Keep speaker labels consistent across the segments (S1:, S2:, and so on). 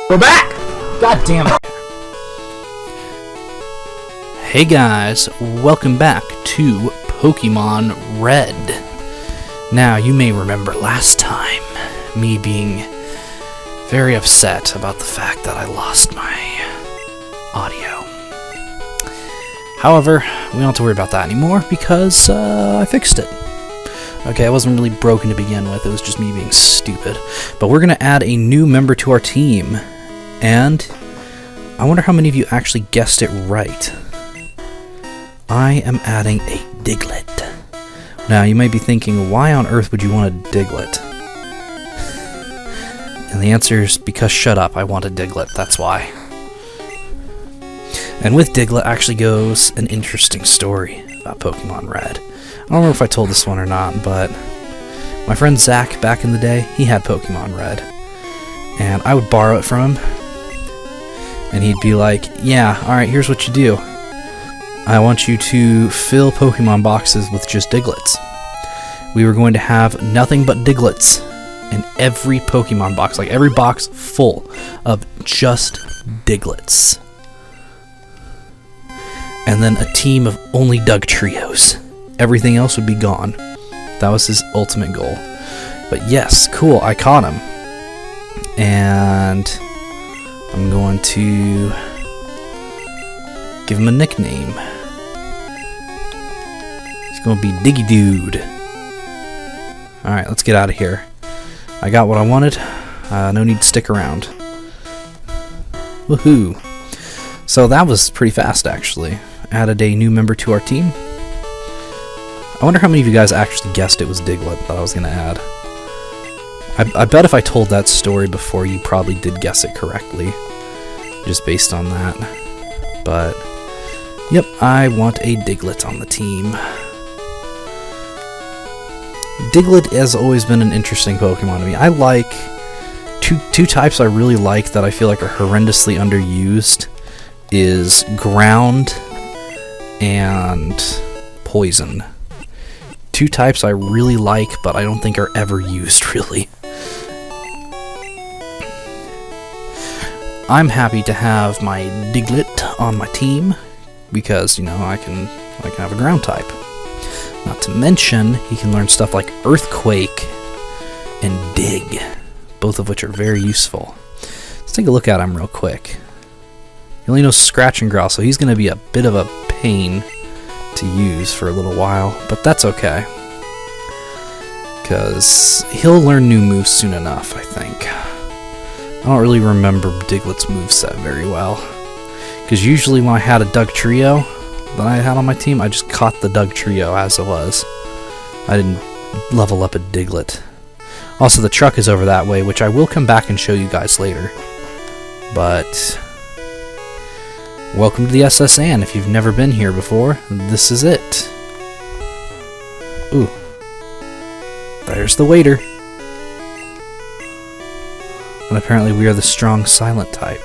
S1: We're back! God damn it.
S2: Hey guys, welcome back to Pokemon Red. Now, you may remember last time me being very upset about the fact that I lost my audio. However, we don't have to worry about that anymore because I fixed it. Okay, it wasn't really broken to begin with, it was just me being stupid. But we're going to add a new member to our team, and I wonder how many of you actually guessed it right. I am adding a Diglett. Now, you might be thinking, why on earth would you want a Diglett? And the answer is because, shut up, I want a Diglett, that's why. And with Diglett actually goes an interesting story about Pokemon Red. I don't remember if I told this one or not, but my friend Zach, back in the day, he had Pokemon Red. And I would borrow it from him, and he'd be like, yeah, alright, here's what you do. I want you to fill Pokemon boxes with just Digletts. We were going to have nothing but Digletts in every Pokemon box, like every box full of just Digletts. And then a team of only Dugtrios. Everything else would be gone. That was his ultimate goal. But yes, cool, I caught him. And I'm going to give him a nickname. He's going to be Diggy Dude. Alright, let's get out of here. I got what I wanted. No need to stick around. Woohoo. So that was pretty fast, actually. Added a new member to our team. I wonder how many of you guys actually guessed it was Diglett that I was going to add. I bet if I told that story before, you probably did guess it correctly. Just based on that. But, yep, I want a Diglett on the team. Diglett has always been an interesting Pokemon to me. I like two types I really like that I feel like are horrendously underused is Ground and Poison. Two types I really like, but I don't think are ever used, really. I'm happy to have my Diglett on my team, because, you know, I can have a ground type. Not to mention, he can learn stuff like Earthquake and Dig, both of which are very useful. Let's take a look at him real quick. He only knows Scratch and Growl, so he's going to be a bit of a pain to use for a little while, but that's okay. Because he'll learn new moves soon enough, I think. I don't really remember Diglett's moveset very well. Because usually when I had a Dugtrio that I had on my team, I just caught the Dugtrio as it was. I didn't level up a Diglett. Also, the truck is over that way, which I will come back and show you guys later. But welcome to the SS Anne. If you've never been here before, this is it. Ooh. There's the waiter. And apparently we are the strong silent type.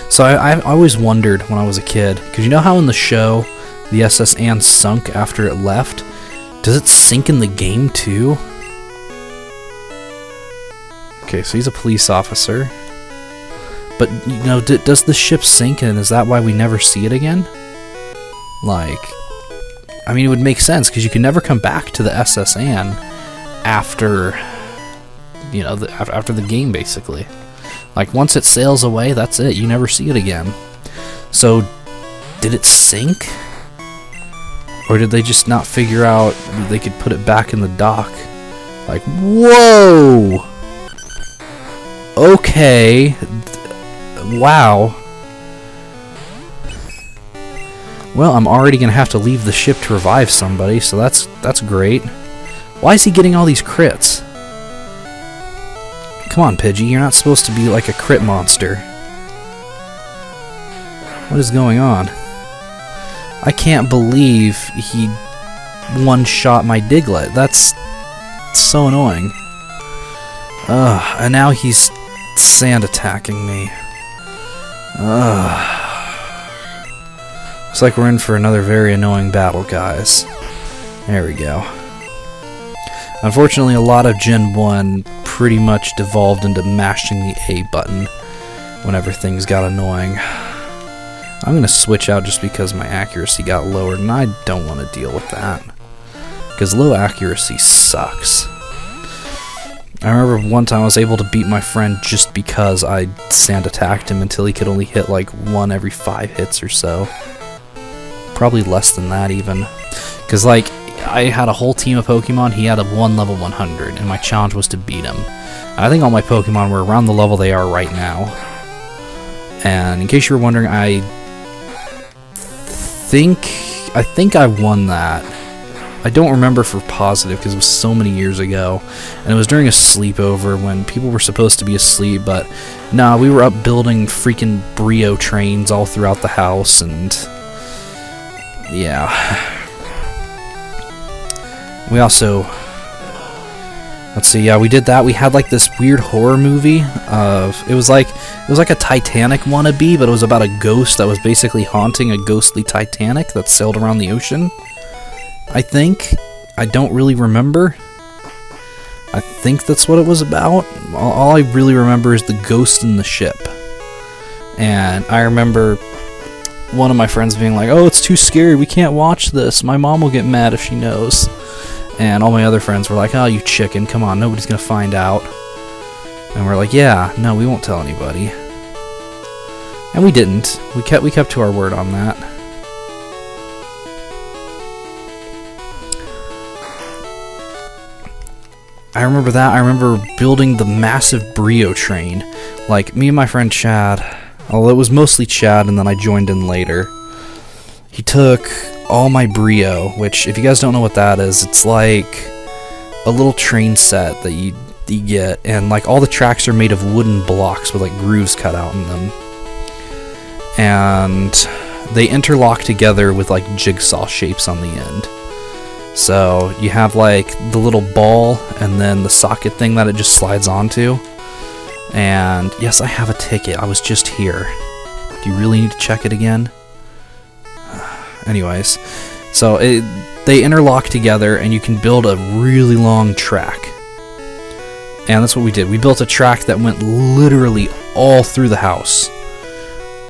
S2: So I always wondered when I was a kid, because you know how in the show the SS Anne sunk after it left? Does it sink in the game too? Okay, so he's a police officer. But, you know, does the ship sink, and is that why we never see it again? Like, I mean, it would make sense, because you can never come back to the SS Anne after, you know, after the game, basically. Like, once it sails away, that's it. You never see it again. So, did it sink? Or did they just not figure out that they could put it back in the dock? Like, whoa! Okay. Wow. Well, I'm already going to have to leave the ship to revive somebody, so that's great. Why is he getting all these crits? Come on, Pidgey, you're not supposed to be like a crit monster. What is going on? I can't believe he one-shot my Diglett. That's so annoying. Ugh, and now he's sand attacking me. Ugh. Looks like we're in for another very annoying battle, guys. There we go. Unfortunately, a lot of Gen 1 pretty much devolved into mashing the A button whenever things got annoying. I'm going to switch out just because my accuracy got lowered, and I don't want to deal with that. Because low accuracy sucks. I remember one time I was able to beat my friend just because I sand attacked him until he could only hit like 1 every 5 hits or so. Probably less than that even. Because like, I had a whole team of Pokemon, he had a 1 level 100, and my challenge was to beat him. I think all my Pokemon were around the level they are right now. And in case you were wondering, I think I won that. I don't remember for positive because it was so many years ago, and it was during a sleepover when people were supposed to be asleep, but nah, we were up building freaking Brio trains all throughout the house, and yeah. We also, let's see, yeah, we did that. We had like this weird horror movie of, it was like a Titanic wannabe, but it was about a ghost that was basically haunting a ghostly Titanic that sailed around the ocean. I think. I don't really remember. I think that's what it was about. All I really remember is the ghost in the ship. And I remember one of my friends being like, "Oh, it's too scary, we can't watch this. My mom will get mad if she knows." And all my other friends were like, "Oh, you chicken, come on, nobody's gonna find out." And we're like, "Yeah, no, we won't tell anybody." And we didn't. We kept to our word on that. I remember that. I remember building the massive Brio train. Like, me and my friend Chad, although it was mostly Chad and then I joined in later, he took all my Brio, which, if you guys don't know what that is, it's like a little train set that you get, and like all the tracks are made of wooden blocks with like grooves cut out in them. And they interlock together with like jigsaw shapes on the end. So you have like the little ball and then the socket thing that it just slides onto. And yes, I have a ticket. I was just here. Do you really need to check it again? Anyways, so they interlock together and you can build a really long track. And that's what we did. We built a track that went literally all through the house.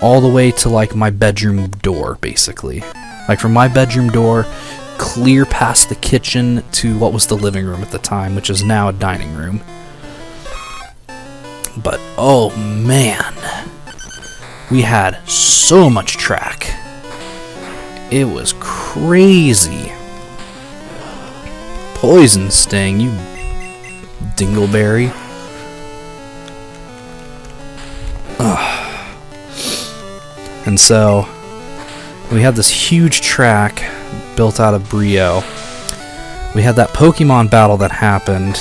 S2: All the way to like my bedroom door, basically. Like from my bedroom door, clear past the kitchen to what was the living room at the time, which is now a dining room. But oh man, we had so much track. It was crazy. Poison sting, you dingleberry. Ugh. And so we had this huge track built out of Brio. We had that Pokemon battle that happened,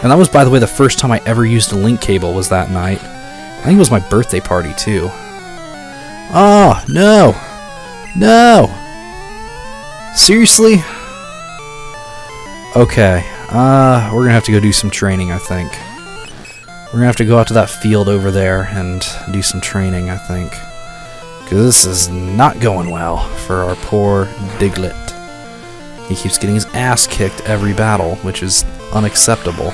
S2: and that was, by the way, the first time I ever used a link cable was that night. I think it was my birthday party too. Oh no, no, seriously? Okay, we're gonna have to go do some training, I think. We're gonna have to go out to that field over there and do some training, I think. Because this is not going well for our poor Diglett. He keeps getting his ass kicked every battle, which is unacceptable.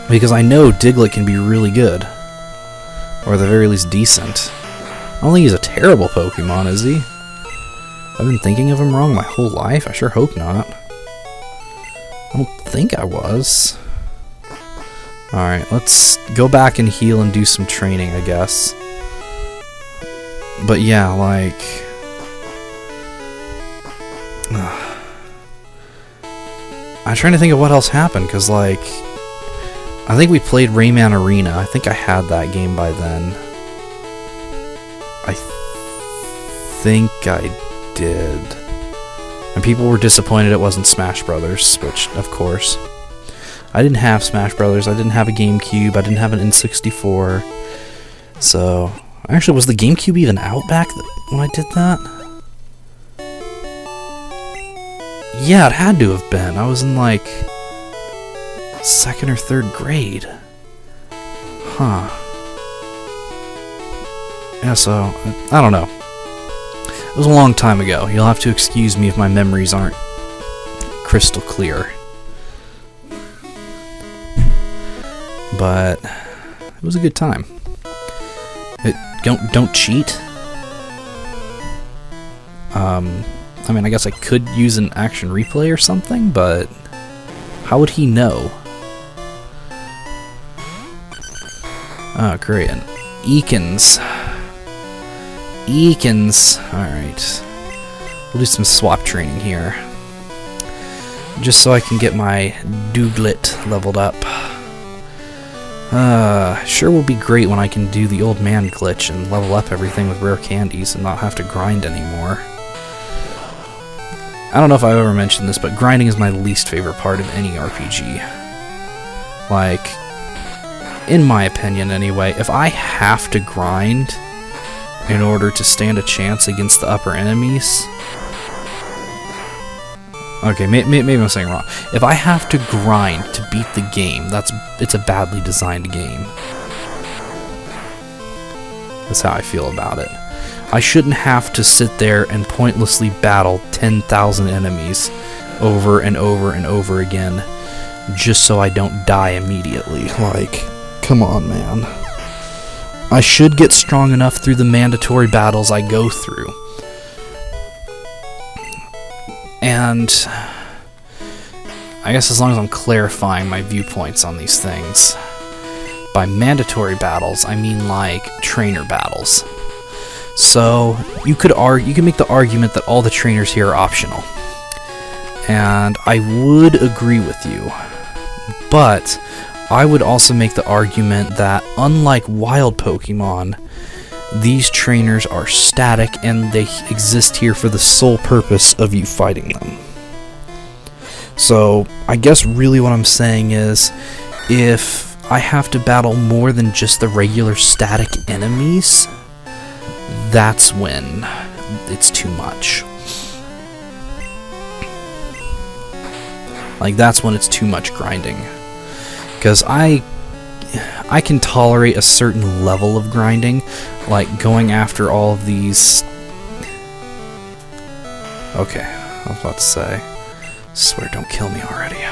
S2: Because I know Diglett can be really good. Or at the very least decent. I don't think he's a terrible Pokemon, is he? I've been thinking of him wrong my whole life? I sure hope not. I don't think I was. Alright, let's go back and heal and do some training, I guess. But yeah, like... I'm trying to think of what else happened, because like... I think we played Rayman Arena. I think I had that game by then. I think I did. And people were disappointed it wasn't Smash Brothers, which, of course. I didn't have Smash Brothers, I didn't have a GameCube, I didn't have an N64. So... Actually, was the GameCube even out back when I did that? Yeah, it had to have been. I was in like... 2nd or 3rd grade. Huh. Yeah, so... I don't know. It was a long time ago. You'll have to excuse me if my memories aren't crystal clear. But it was a good time. Don't cheat. I mean, I guess I could use an action replay or something, but how would he know? Oh, great. And Eakins. Alright. We'll do some swap training here. Just so I can get my Dooglet leveled up. Sure will be great when I can do the old man glitch and level up everything with rare candies and not have to grind anymore. I don't know if I've ever mentioned this, but grinding is my least favorite part of any RPG. Like, in my opinion anyway, if I have to grind in order to stand a chance against the upper enemies... Okay, maybe I'm saying wrong. If I have to grind to beat the game, it's a badly designed game. That's how I feel about it. I shouldn't have to sit there and pointlessly battle 10,000 enemies over and over and over again just so I don't die immediately. Like, come on, man. I should get strong enough through the mandatory battles I go through. And I guess as long as I'm clarifying my viewpoints on these things, by mandatory battles, I mean like trainer battles. So you could make the argument that all the trainers here are optional, and I would agree with you. But I would also make the argument that unlike wild Pokemon, these trainers are static and they exist here for the sole purpose of you fighting them. So I guess really what I'm saying is, if I have to battle more than just the regular static enemies, that's when it's too much. Like, that's when it's too much grinding. Because I can tolerate a certain level of grinding, like going after all of these... Okay, I was about to say, swear don't kill me already.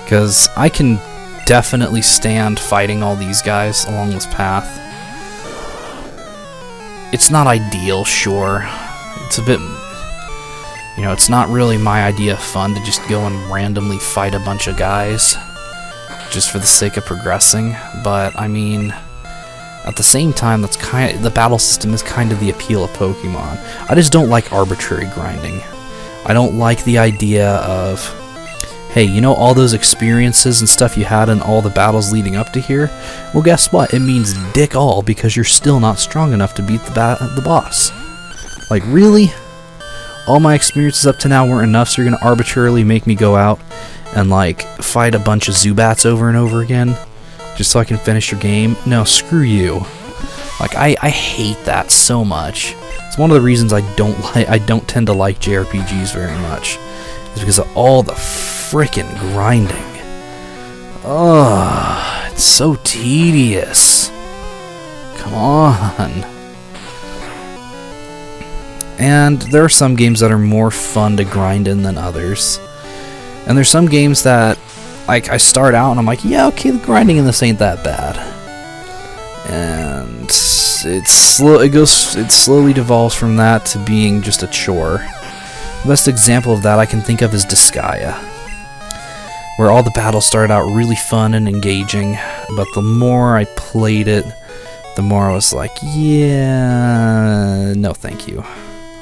S2: Because I can definitely stand fighting all these guys along this path. It's not ideal, sure. It's a bit... You know, it's not really my idea of fun to just go and randomly fight a bunch of guys just for the sake of progressing, but I mean, at the same time, that's the battle system is kind of the appeal of Pokemon. I just don't like arbitrary grinding. I don't like the idea of, hey, you know all those experiences and stuff you had in all the battles leading up to here? Well, guess what? It means dick all because you're still not strong enough to beat the boss. Like, really? All my experiences up to now weren't enough, so you're gonna arbitrarily make me go out and like fight a bunch of Zubats over and over again just so I can finish your game? No, screw you. Like, I hate that so much. It's one of the reasons I don't tend to like JRPGs very much, is because of all the frickin' grinding. Ugh, it's so tedious. Come on. And there are some games that are more fun to grind in than others. And there's some games that, like, I start out and I'm like, yeah, okay, the grinding in this ain't that bad. And it slowly devolves from that to being just a chore. The best example of that I can think of is Disgaea, where all the battles started out really fun and engaging, but the more I played it, the more I was like, yeah, no thank you.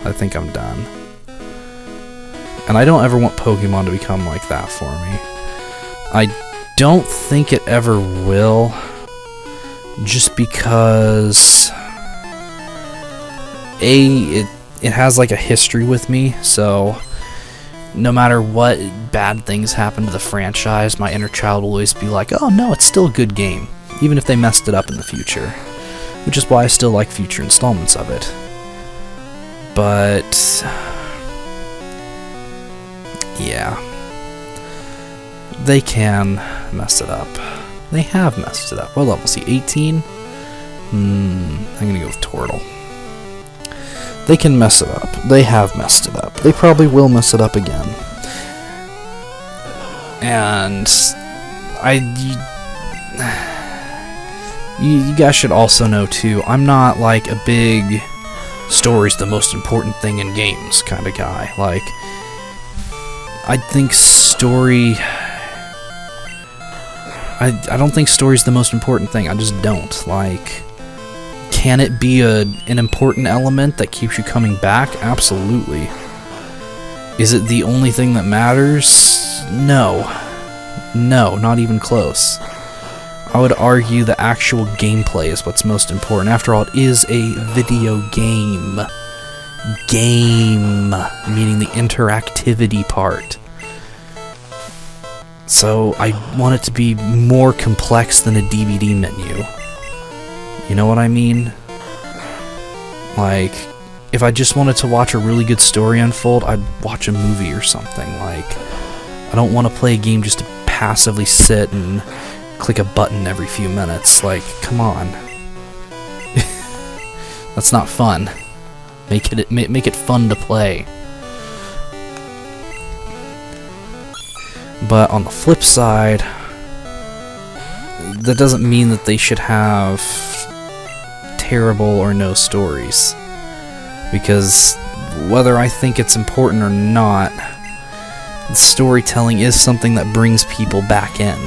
S2: I think I'm done. And I don't ever want Pokemon to become like that for me. I don't think it ever will, just because it has like a history with me, so no matter what bad things happen to the franchise, my inner child will always be like, oh no, it's still a good game, even if they messed it up in the future, which is why I still like future installments of it. But yeah, they can mess it up. They have messed it up. What level is he? 18? I'm gonna go with Tortle. They can mess it up. They have messed it up. They probably will mess it up again. And you guys should also know too, I'm not like a big story's the most important thing in games kind of guy. Like, I think story, I don't think story's the most important thing. I just don't. Like, can it be an important element that keeps you coming back? Absolutely. Is it the only thing that matters? No. No, not even close. I would argue the actual gameplay is what's most important. After all, it is a video game. Game, meaning the interactivity part. So I want it to be more complex than a DVD menu. You know what I mean? Like, if I just wanted to watch a really good story unfold, I'd watch a movie or something. Like, I don't want to play a game just to passively sit and click a button every few minutes. Like, come on. That's not fun. Make it fun to play. But on the flip side, that doesn't mean that they should have terrible or no stories. Because whether I think it's important or not, storytelling is something that brings people back in.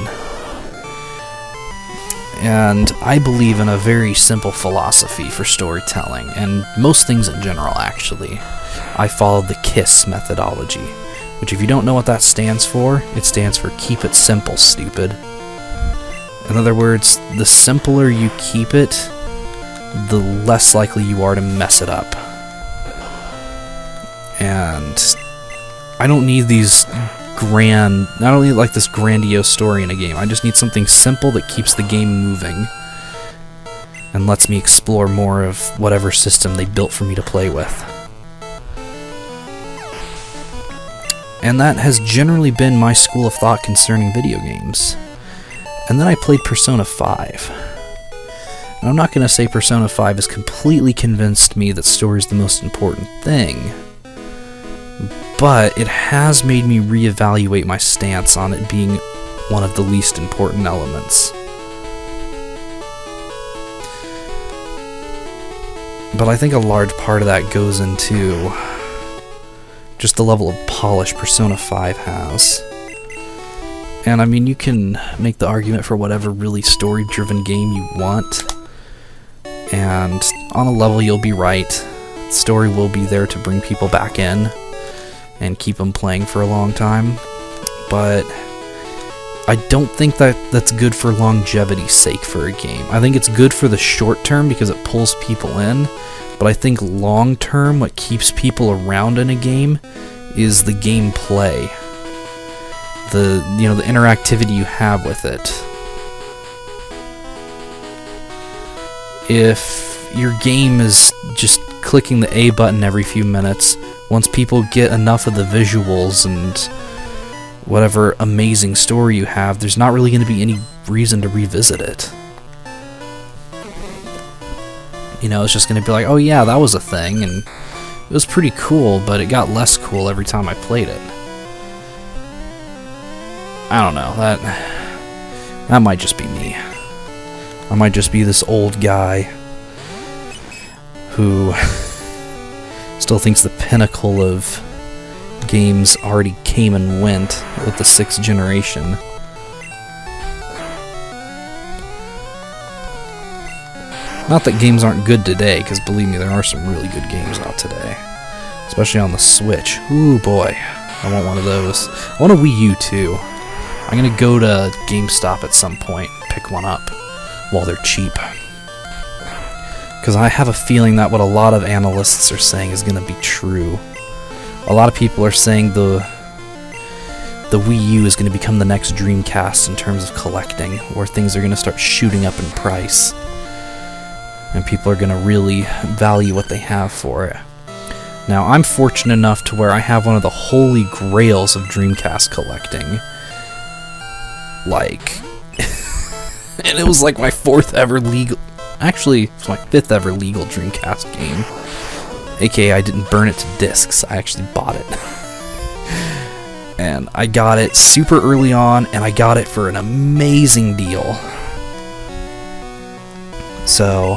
S2: And I believe in a very simple philosophy for storytelling, and most things in general, actually. I follow the KISS methodology, which, if you don't know what that stands for, it stands for keep it simple, stupid. In other words, the simpler you keep it, the less likely you are to mess it up. And I don't need these I don't need like this grandiose story in a game. I just need something simple that keeps the game moving and lets me explore more of whatever system they built for me to play with. And that has generally been my school of thought concerning video games. And then I played Persona 5. And I'm not going to say Persona 5 has completely convinced me that story is the most important thing, but it has made me reevaluate my stance on it being one of the least important elements. But I think a large part of that goes into just the level of polish Persona 5 has. And I mean, you can make the argument for whatever really story-driven game you want, and on a level you'll be right. Story will be there to bring people back in and keep them playing for a long time, but I don't think that that's good for longevity's sake for a game. I think it's good for the short term because it pulls people in, but I think long term what keeps people around in a game is the gameplay. The interactivity you have with it. If your game is just clicking the A button every few minutes, once people get enough of the visuals and whatever amazing story you have, there's not really going to be any reason to revisit it. You know, it's just going to be like, oh yeah, that was a thing, and it was pretty cool, but it got less cool every time I played it. I don't know, that might just be me. I might just be this old guy who still thinks the pinnacle of games already came and went with the 6th generation. Not that games aren't good today, because believe me, there are some really good games out today. Especially on the Switch. Ooh boy, I want one of those. I want a Wii U too. I'm gonna go to GameStop at some point and pick one up while they're cheap. Because I have a feeling that what a lot of analysts are saying is gonna be true. A lot of people are saying the Wii U is going to become the next Dreamcast in terms of collecting, where things are going to start shooting up in price, and people are going to really value what they have for it. Now, I'm fortunate enough to where I have one of the holy grails of Dreamcast collecting. Like, and it was like my 4th ever legal, actually, it's my 5th ever legal Dreamcast game. AKA, I didn't burn it to discs, I actually bought it. And I got it super early on, and I got it for an amazing deal. So,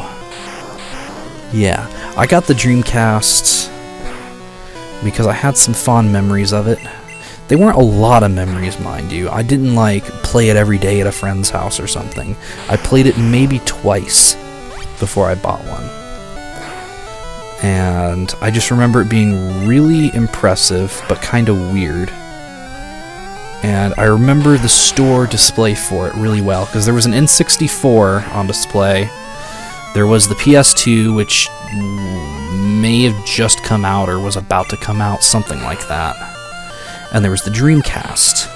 S2: yeah, I got the Dreamcast because I had some fond memories of it. They weren't a lot of memories, mind you. I didn't, like, play it every day at a friend's house or something. I played it maybe twice before I bought one. And I just remember it being really impressive, but kind of weird. And I remember the store display for it really well, because there was an N64 on display. There was the PS2, which may have just come out or was about to come out, something like that. And there was the Dreamcast.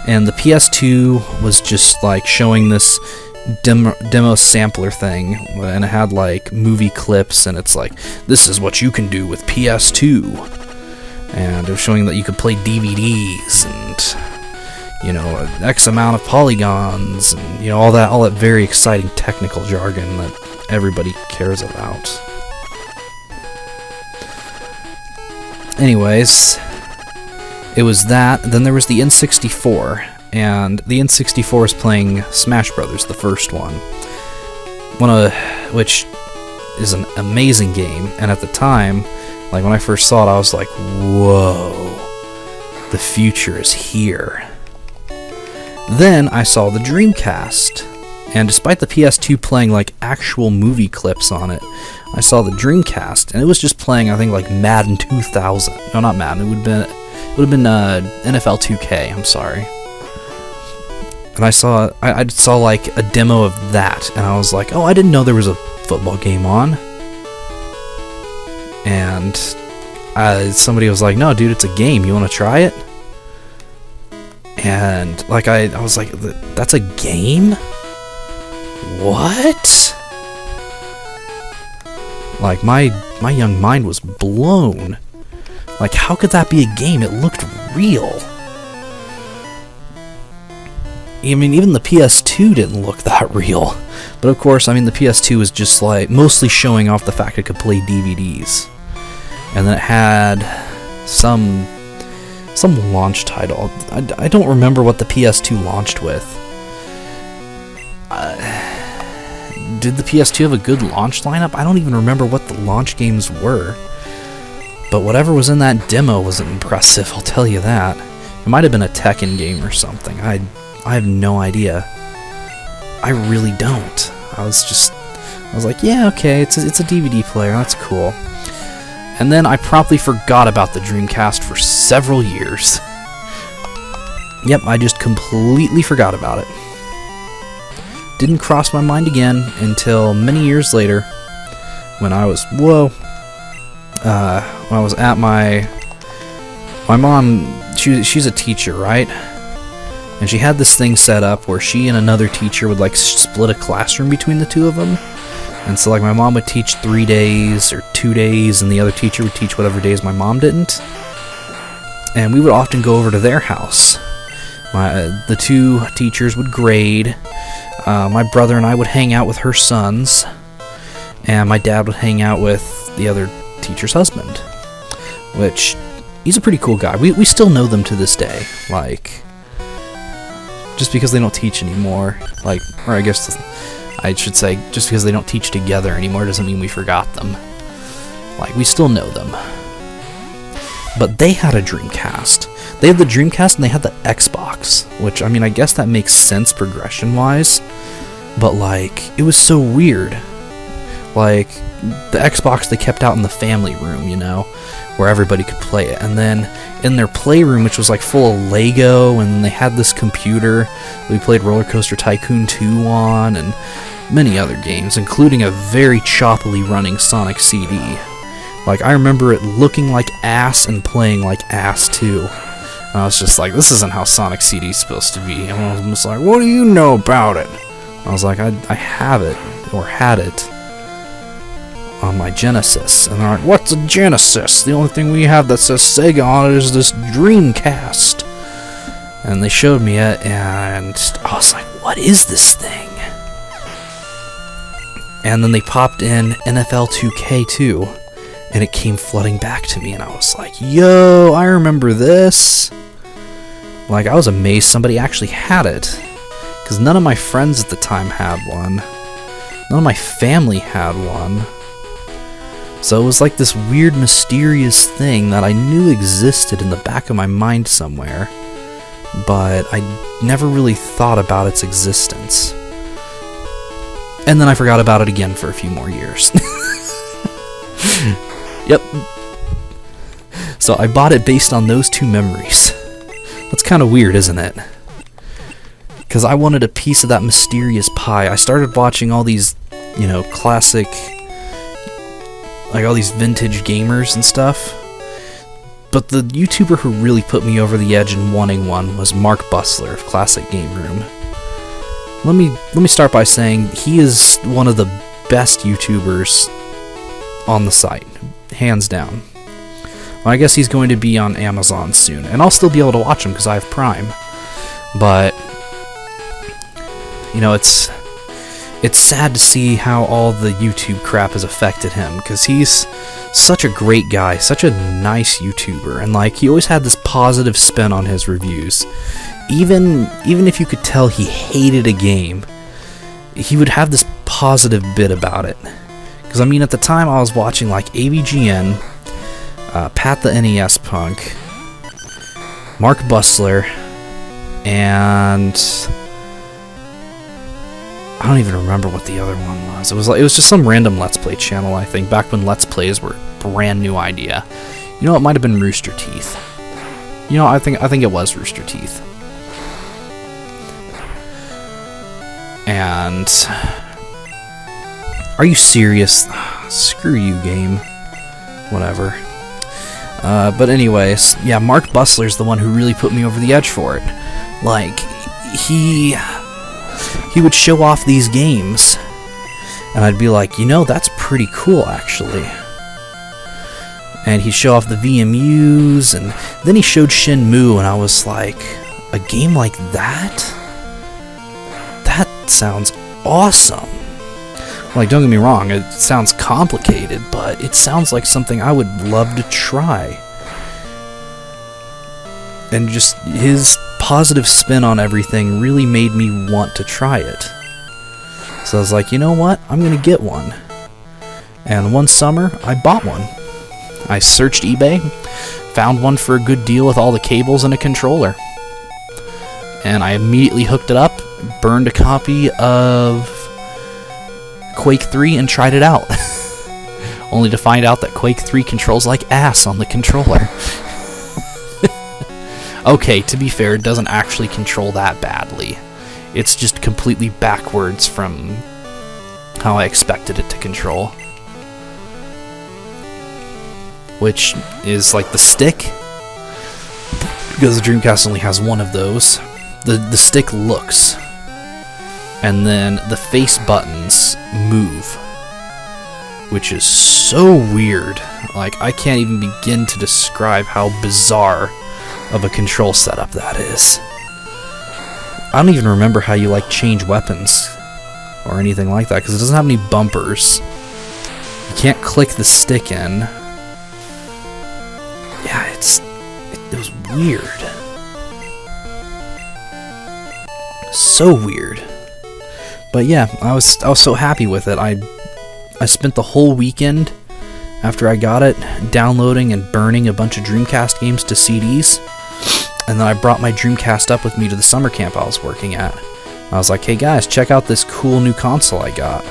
S2: And the PS2 was just like showing this demo sampler thing, and it had like movie clips, and it's like, this is what you can do with PS2. And it was showing that you could play DVDs and, you know, X amount of polygons, and, you know, all that very exciting technical jargon that everybody cares about. Anyways, it was that. Then there was the N64, and the N64 is playing Smash Brothers, the first one, which is an amazing game. And at the time, like when I first saw it, I was like, whoa, the future is here. Then I saw the Dreamcast, and despite the PS2 playing like actual movie clips on it, I saw the Dreamcast, and it was just playing, I think, like Madden 2000. No, not Madden. It would have been NFL 2K. I'm sorry. And I saw like a demo of that, and I was like, oh, I didn't know there was a football game on. And somebody was like, no, dude, it's a game. You want to try it? And like I was like, that's a game? What? Like my young mind was blown. Like, how could that be a game? It looked real. I mean, even the PS2 didn't look that real. But of course, I mean, the PS2 was just like mostly showing off the fact it could play DVDs. And then it had some launch title. I don't remember what the PS2 launched with. Did the PS2 have a good launch lineup? I don't even remember what the launch games were. But whatever was in that demo was impressive, I'll tell you that. It might have been a Tekken game or something. I have no idea. I really don't. I was like, yeah, okay, it's a DVD player, that's cool. And then I promptly forgot about the Dreamcast for several years. Yep, I just completely forgot about it. Didn't cross my mind again until many years later, when I was, when I was at my mom, she's a teacher, right? And she had this thing set up where she and another teacher would like split a classroom between the two of them. And so like my mom would teach 3 days or 2 days, and the other teacher would teach whatever days my mom didn't. And we would often go over to their house. The two teachers would grade. My brother and I would hang out with her sons, and my dad would hang out with the other teacher's husband, which he's a pretty cool guy. We still know them to this day, like, just because they don't teach anymore, like, or I guess I should say, just because they don't teach together anymore doesn't mean we forgot them. Like, we still know them. But they had a Dreamcast. They had the Dreamcast and they had the Xbox, which, I mean, I guess that makes sense progression-wise, but, like, it was so weird. Like, the Xbox they kept out in the family room, you know, where everybody could play it. And then in their playroom, which was, like, full of Lego, and they had this computer we played Roller Coaster Tycoon 2 on, and many other games, including a very choppily running Sonic CD. Like, I remember it looking like ass and playing like ass, too. And I was just like, this isn't how Sonic CD is supposed to be. And I was just like, what do you know about it? I was like, I have it, or had it, on my Genesis. And they're like, what's a Genesis? The only thing we have that says Sega on it is this Dreamcast. And they showed me it, and I was like, what is this thing? And then they popped in NFL 2K2. and it came flooding back to me, and I was like, yo, I remember this. Like, I was amazed somebody actually had it, because none of my friends at the time had one. None of my family had one. So it was like this weird, mysterious thing that I knew existed in the back of my mind somewhere, but I never really thought about its existence. And then I forgot about it again for a few more years. Yep. So I bought it based on those two memories. That's kind of weird, isn't it? Because I wanted a piece of that mysterious pie. I started watching all these, classic, like all these vintage gamers and stuff. But the YouTuber who really put me over the edge in wanting one was Mark Bussler of Classic Game Room. Let me start by saying he is one of the best YouTubers on the site, hands down. Well, I guess he's going to be on Amazon soon, and I'll still be able to watch him because I have Prime. But it's sad to see how all the YouTube crap has affected him, because he's such a great guy, such a nice YouTuber, and like he always had this positive spin on his reviews. Even if you could tell he hated a game, he would have this positive bit about it. Because I mean, at the time I was watching like AVGN, Pat the NES Punk, Mark Bussler, and I don't even remember what the other one was. It was just some random Let's Play channel, I think, back when Let's Plays were a brand new idea. It might have been Rooster Teeth. I think it was Rooster Teeth. And are you serious? Screw you, game. Whatever. But anyways, yeah, Mark Bussler's the one who really put me over the edge for it. Like, he would show off these games, and I'd be like, that's pretty cool, actually. And he'd show off the VMUs, and then he showed Shenmue, and I was like, a game like that? That sounds awesome. Like, don't get me wrong, it sounds complicated, but it sounds like something I would love to try. And just his positive spin on everything really made me want to try it. So I was like, you know what? I'm going to get one. And one summer, I bought one. I searched eBay, found one for a good deal with all the cables and a controller. And I immediately hooked it up, burned a copy of Quake 3 and tried it out. Only to find out that Quake 3 controls like ass on the controller. Okay, to be fair, it doesn't actually control that badly. It's just completely backwards from how I expected it to control. Which is like the stick. Because the Dreamcast only has one of those. The stick looks. And then the face buttons move. Which is so weird. Like, I can't even begin to describe how bizarre of a control setup that is. I don't even remember how you change weapons or anything like that, because it doesn't have any bumpers. You can't click the stick in. Yeah, it was weird. So weird. But yeah, I was so happy with it. I spent the whole weekend after I got it downloading and burning a bunch of Dreamcast games to CDs. And then I brought my Dreamcast up with me to the summer camp I was working at. I was like, hey guys, check out this cool new console I got.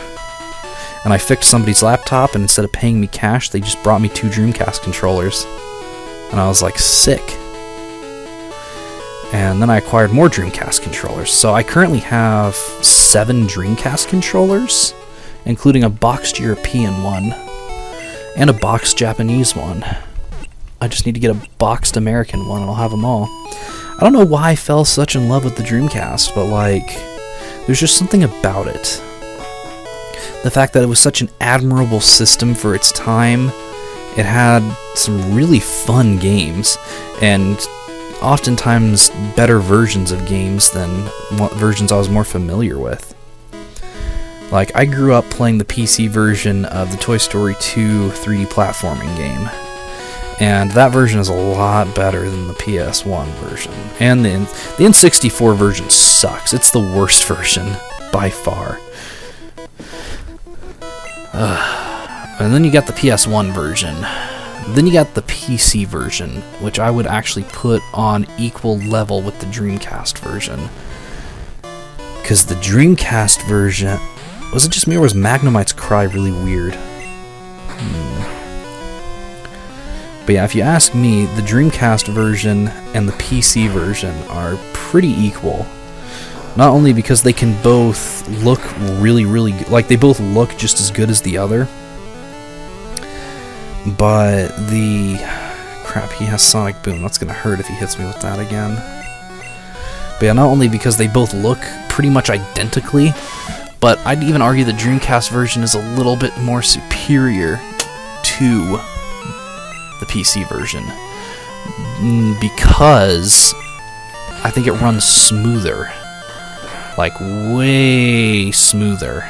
S2: And I fixed somebody's laptop, and instead of paying me cash, they just brought me 2 Dreamcast controllers. And I was like, sick. And then I acquired more Dreamcast controllers. So I currently have 7 Dreamcast controllers, including a boxed European one and a boxed Japanese one. I just need to get a boxed American one and I'll have them all. I don't know why I fell such in love with the Dreamcast, but there's just something about it. The fact that it was such an admirable system for its time. It had some really fun games, and oftentimes better versions of games than versions I was more familiar with. Like, I grew up playing the PC version of the Toy Story 2 3D platforming game. And that version is a lot better than the PS1 version. And the N64 version sucks. It's the worst version, by far. And then you got the PS1 version. Then you got the PC version, which I would actually put on equal level with the Dreamcast version. Because the Dreamcast version... Was it just me, or was Magnemite's cry really weird? But yeah, if you ask me, the Dreamcast version and the PC version are pretty equal. Not only because they can both look really, really good, like they both look just as good as the other, but the... Crap, he has Sonic Boom. That's gonna hurt if he hits me with that again. But yeah, not only because they both look pretty much identically, but I'd even argue the Dreamcast version is a little bit more superior to the PC version, because I think it runs smoother, like way smoother.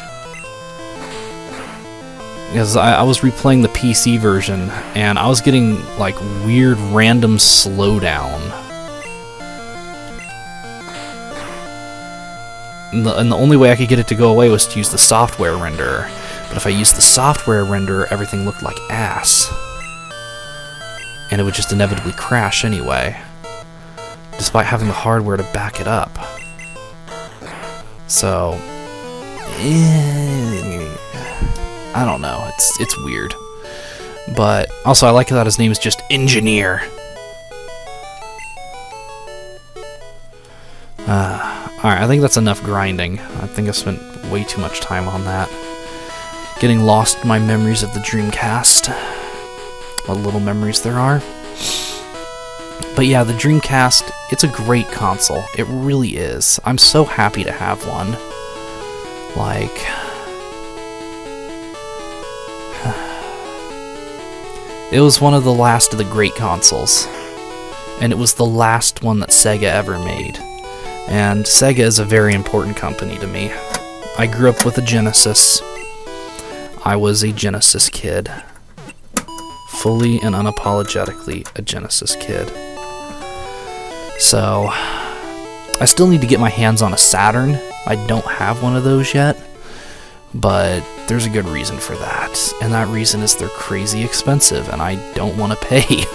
S2: Because I was replaying the PC version and I was getting like weird random slowdown, and the only way I could get it to go away was to use the software renderer. But if I used the software renderer, everything looked like ass. And it would just inevitably crash anyway, despite having the hardware to back it up. So, I don't know, it's weird. But also I like that his name is just Engineer. Alright, I think that's enough grinding. I think I spent way too much time on that. Getting lost in my memories of the Dreamcast. What little memories there are. But yeah, the Dreamcast, it's a great console. It really is. I'm so happy to have one. Like... It was one of the last of the great consoles. And it was the last one that Sega ever made. And Sega is a very important company to me. I grew up with a Genesis. I was a Genesis kid. Fully and unapologetically a Genesis kid. So, I still need to get my hands on a Saturn. I don't have one of those yet, but there's a good reason for that, and that reason is they're crazy expensive, and I don't want to pay.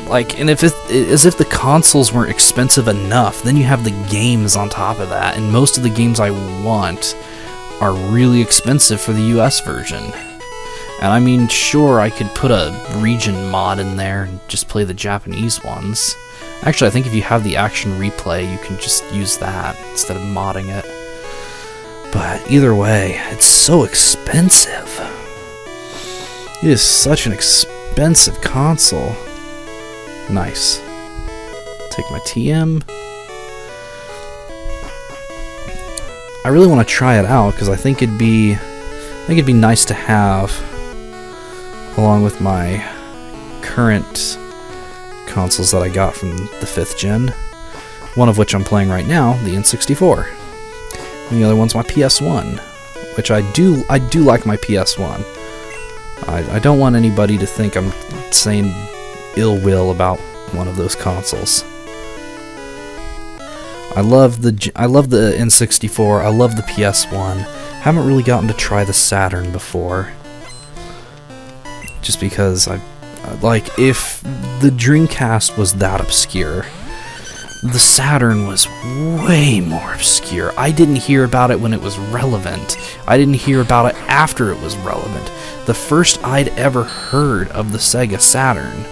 S2: Like, and as if the consoles weren't expensive enough, then you have the games on top of that, and most of the games I want are really expensive for the US version. And I mean, sure, I could put a region mod in there and just play the Japanese ones. Actually, I think if you have the action replay, you can just use that instead of modding it. But either way, it's so expensive. It is such an expensive console. Nice. Take my TM. I really want to try it out because I think it'd be nice to have along with my current consoles that I got from the 5th gen, one of which I'm playing right now, the N64. And the other one's my PS1, which I do like my PS1. I don't want anybody to think I'm saying ill will about one of those consoles. I love the N64, I love the PS1. Haven't really gotten to try the Saturn before. Just because if the Dreamcast was that obscure, the Saturn was way more obscure. I didn't hear about it when it was relevant. I didn't hear about it after it was relevant. The first I'd ever heard of the Sega Saturn...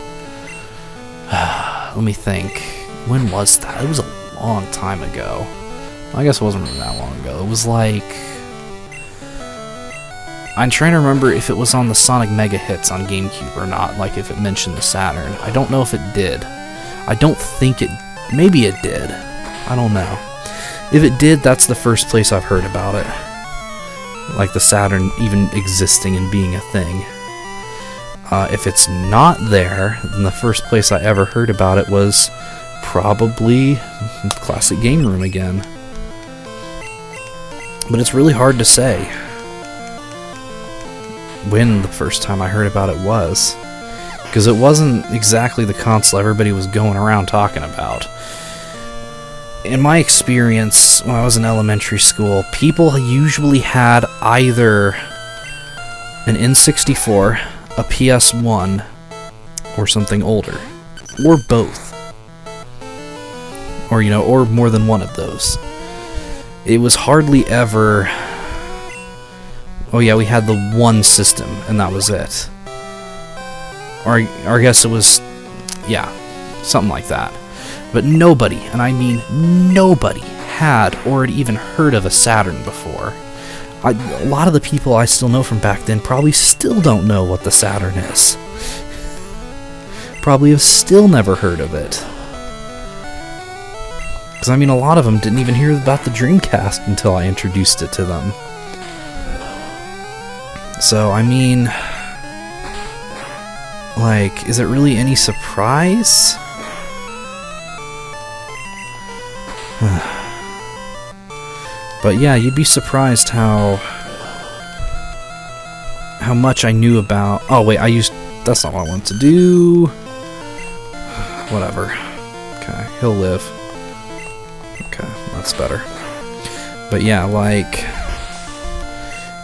S2: Let me think. When was that? It was a long time ago. I guess it wasn't really that long ago. It was like... I'm trying to remember if it was on the Sonic Mega Hits on GameCube or not, like if it mentioned the Saturn. I don't know if it did. I don't think it... Maybe it did. I don't know. If it did, that's the first place I've heard about it. Like the Saturn even existing and being a thing. If it's not there, then the first place I ever heard about it was probably Classic Game Room again. But it's really hard to say when the first time I heard about it was. Because it wasn't exactly the console everybody was going around talking about. In my experience, when I was in elementary school, people usually had either an N64, a PS1, or something older. Or both. Or, or more than one of those. It was hardly ever... Oh yeah, we had the one system, and that was it. Or I guess it was... Yeah, something like that. But nobody, and I mean nobody, had or had even heard of a Saturn before. A lot of the people I still know from back then probably still don't know what the Saturn is. Probably have still never heard of it. Because, I mean, a lot of them didn't even hear about the Dreamcast until I introduced it to them. So, I mean... Like, is it really any surprise? But yeah, you'd be surprised how much I knew about... Oh wait, that's not what I wanted to do. Whatever. Okay, he'll live. Okay, that's better. But yeah, like...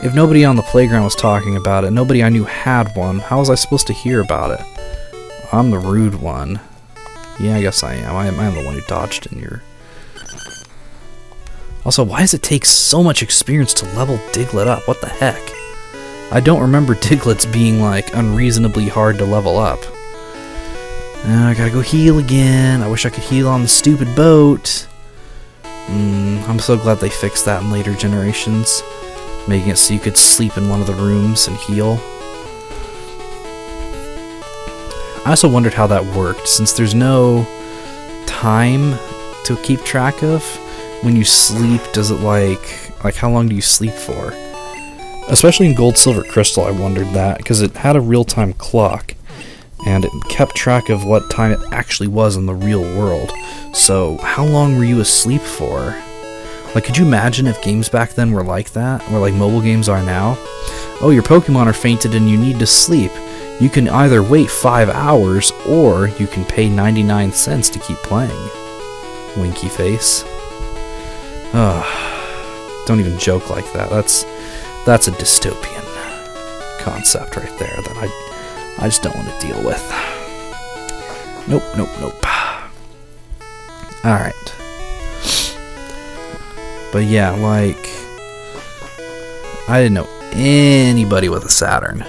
S2: If nobody on the playground was talking about it, nobody I knew had one, how was I supposed to hear about it? I'm the rude one. Yeah, I guess I am. I am the one who dodged in your... Also, why does it take so much experience to level Diglett up? What the heck? I don't remember Diglets being, like, unreasonably hard to level up. I gotta go heal again. I wish I could heal on the stupid boat. I'm so glad they fixed that in later generations. Making it so you could sleep in one of the rooms and heal. I also wondered how that worked, since there's no time to keep track of. When you sleep, does it like how long do you sleep for? Especially in Gold, Silver, Crystal, I wondered that, because it had a real-time clock, and it kept track of what time it actually was in the real world. So, how long were you asleep for? Like, could you imagine if games back then were like that? Or like mobile games are now? Oh, your Pokemon are fainted and you need to sleep. You can either wait 5 hours, or you can pay 99 cents to keep playing. Winky face. Don't even joke like that. That's a dystopian concept right there that I just don't want to deal with. Nope. Alright. But yeah, like... I didn't know anybody with a Saturn.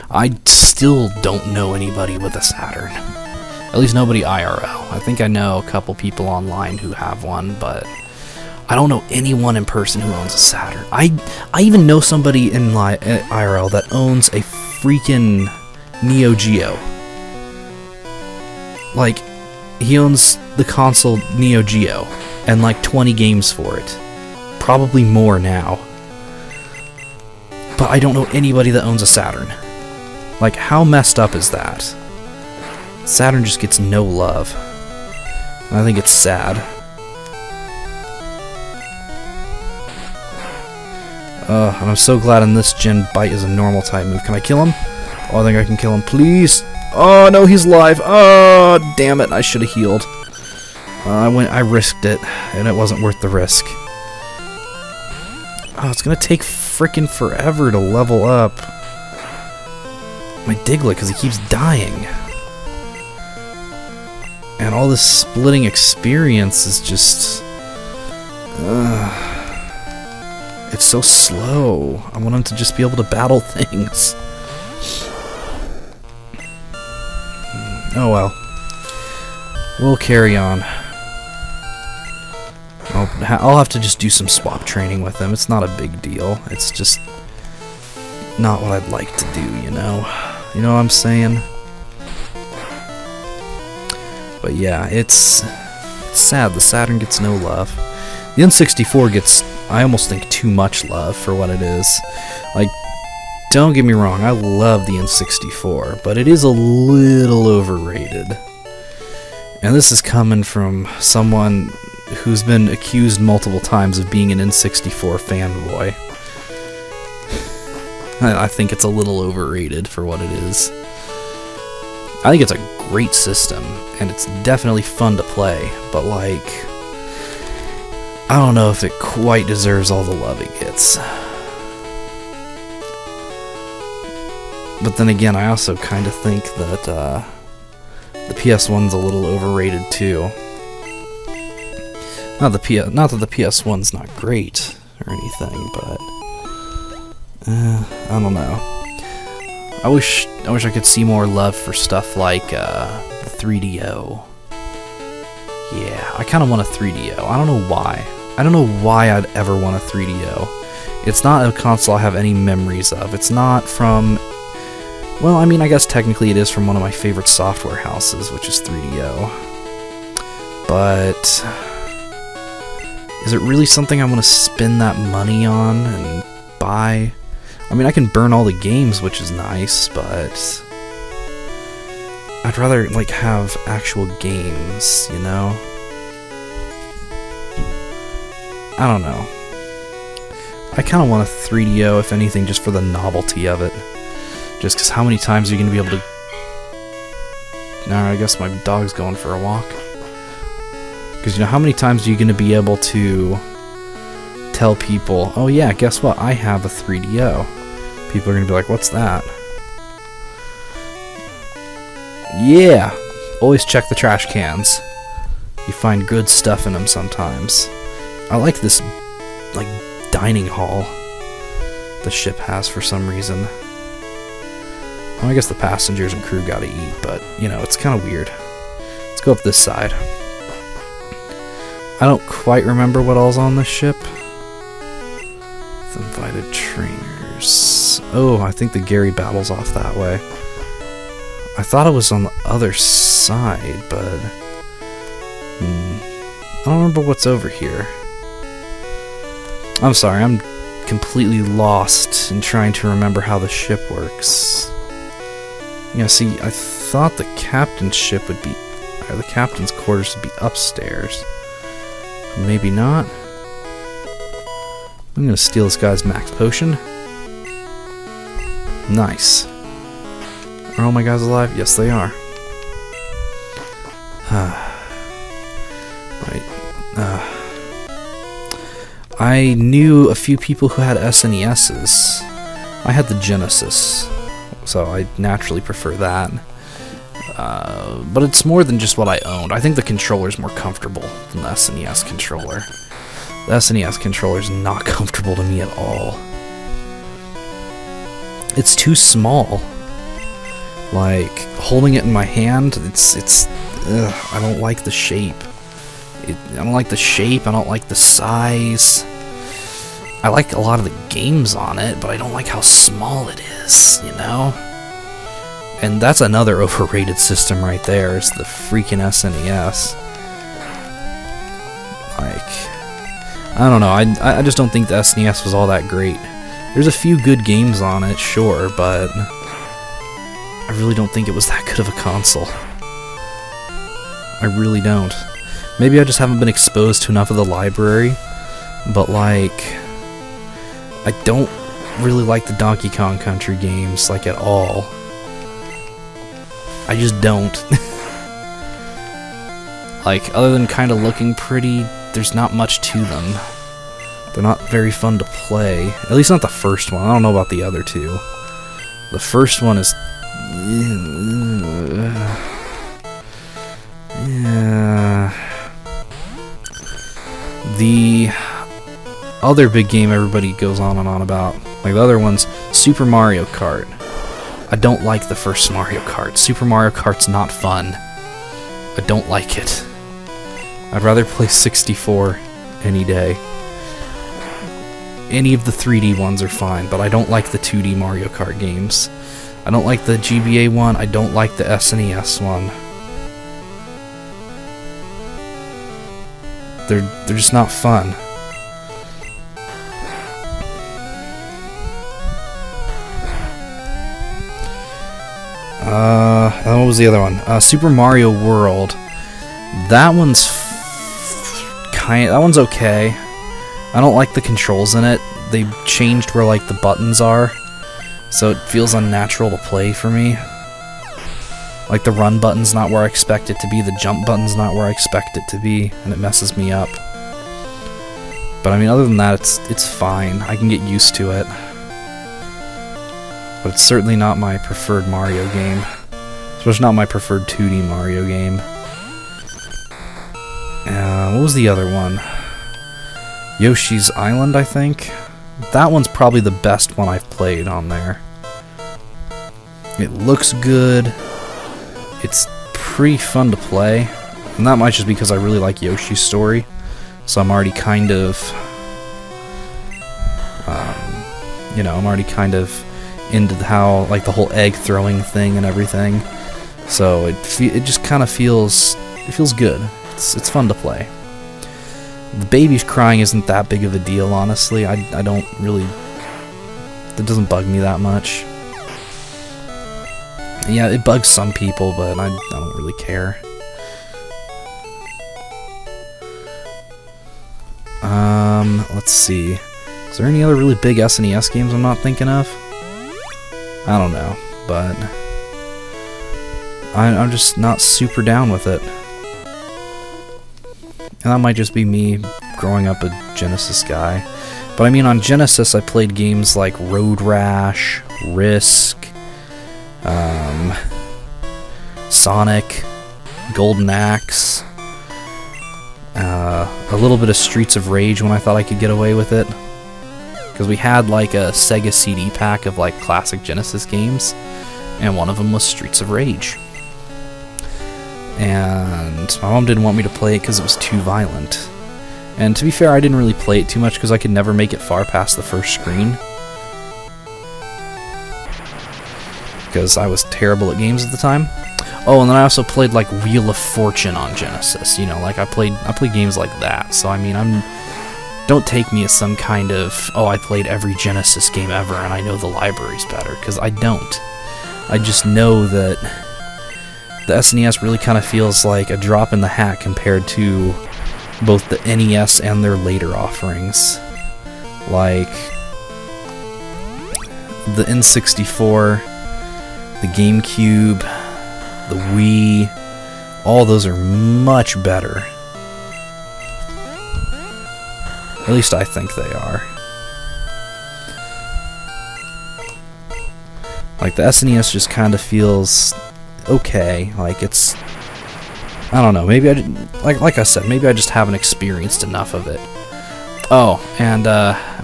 S2: I still don't know anybody with a Saturn. At least nobody IRL. I think I know a couple people online who have one, but... I don't know anyone in person who owns a Saturn. I even know somebody in IRL that owns a freaking Neo Geo. Like, he owns the console Neo Geo, and like 20 games for it. Probably more now. But I don't know anybody that owns a Saturn. Like, how messed up is that? Saturn just gets no love. And I think it's sad. And I'm so glad in this gen Bite is a normal type move. Can I kill him? Oh, I think I can kill him. Please. Oh, no, he's alive. Oh, damn it. I should have healed. I risked it, and it wasn't worth the risk. Oh, it's gonna take frickin' forever to level up my Diglett because he keeps dying. And all this splitting experience is just... it's so slow. I want him to just be able to battle things. Oh well. We'll carry on. I'll have to just do some swap training with him. It's not a big deal. It's just not what I'd like to do, you know? You know what I'm saying? But yeah, it's sad. The Saturn gets no love. The N64 gets, I almost think, too much love for what it is. Like, don't get me wrong, I love the N64, but it is a little overrated. And this is coming from someone who's been accused multiple times of being an N64 fanboy. I think it's a little overrated for what it is. I think it's a great system, and it's definitely fun to play, but like, I don't know if it quite deserves all the love it gets. But then again, I also kind of think that the PS1's a little overrated too. Not that the PS1's not great or anything, but I don't know. I wish I could see more love for stuff like the 3DO. Yeah, I kind of want a 3DO. I don't know why. I don't know why I'd ever want a 3DO. It's not a console I have any memories of. It's not from... Well, I mean, I guess technically it is from one of my favorite software houses, which is 3DO. But... is it really something I want to spend that money on and buy? I mean, I can burn all the games, which is nice, but... I'd rather, like, have actual games, you know? I don't know. I kind of want a 3DO, if anything, just for the novelty of it. Just because how many times are you going to be able to... Nah, I guess my dog's going for a walk. Because, you know, how many times are you going to be able to tell people, oh yeah, guess what, I have a 3DO. People are going to be like, what's that? Yeah! Always check the trash cans. You find good stuff in them sometimes. I like this, like, dining hall the ship has for some reason. Well, I guess the passengers and crew gotta eat, but, you know, it's kind of weird. Let's go up this side. I don't quite remember what all's on this ship. The invited trainers. Oh, I think the Gary battle's off that way. I thought it was on the other side, but... I don't remember what's over here. I'm sorry, I'm completely lost in trying to remember how the ship works. Yeah, see, I thought the captain's ship would be... or the captain's quarters would be upstairs. Maybe not. I'm gonna steal this guy's max potion. Nice. Are all my guys alive? Yes, they are. Right. I knew a few people who had SNESs. I had the Genesis, so I naturally prefer that. But it's more than just what I owned. I think the controller's more comfortable than the SNES controller. The SNES controller's not comfortable to me at all. It's too small. Like, holding it in my hand, I don't like the shape. I don't like the shape, I don't like the size. I like a lot of the games on it, but I don't like how small it is, you know? And that's another overrated system right there, is the freaking SNES. Like, I don't know, I just don't think the SNES was all that great. There's a few good games on it, sure, but I really don't think it was that good of a console. I really don't. Maybe I just haven't been exposed to enough of the library, but like, I don't really like the Donkey Kong Country games, like, at all. I just don't. Like, other than kind of looking pretty, there's not much to them. They're not very fun to play. At least not the first one. I don't know about the other two. The first one is... yeah. The other big game everybody goes on and on about, like the other ones, Super Mario Kart. I don't like the first Mario Kart. Super Mario Kart's not fun. I don't like it. I'd rather play 64 any day. Any of the 3D ones are fine, but I don't like the 2D Mario Kart games. I don't like the GBA one, I don't like the SNES one. They're just not fun. And what was the other one? Super Mario World. That one's that one's okay. I don't like the controls in it. They changed where like the buttons are, so it feels unnatural to play for me. Like the run button's not where I expect it to be, the jump button's not where I expect it to be, and it messes me up. But I mean, other than that, it's fine. I can get used to it. But it's certainly not my preferred Mario game. Especially not my preferred 2D Mario game. What was the other one? Yoshi's Island, I think? That one's probably the best one I've played on there. It looks good. It's pretty fun to play. And that might just because I really like Yoshi's story. So I'm already kind of... I'm already kind of into how, like, the whole egg throwing thing and everything. So it just kind of feels good. It's fun to play. The baby's crying isn't that big of a deal, honestly. I don't really... That doesn't bug me that much. Yeah, it bugs some people, but I don't really care. Let's see. Is there any other really big SNES games I'm not thinking of? I don't know, but... I'm just not super down with it. And that might just be me growing up a Genesis guy. But I mean, on Genesis I played games like Road Rash, Risk, Sonic, Golden Axe, a little bit of Streets of Rage when I thought I could get away with it. Because we had like a Sega CD pack of like classic Genesis games, and one of them was Streets of Rage. And my mom didn't want me to play it because it was too violent. And to be fair, I didn't really play it too much because I could never make it far past the first screen. Because I was terrible at games at the time. Oh, and then I also played like Wheel of Fortune on Genesis. You know, like I played games like that. So I mean, don't take me as some kind of, oh, I played every Genesis game ever and I know the libraries better, because I don't. I just know that the SNES really kind of feels like a drop in the hat compared to both the NES and their later offerings. Like the N64, the GameCube, the Wii, all those are much better. At least I think they are. Like the SNES just kind of feels okay. Like it's, I don't know. Maybe like I said, maybe I just haven't experienced enough of it. Oh, and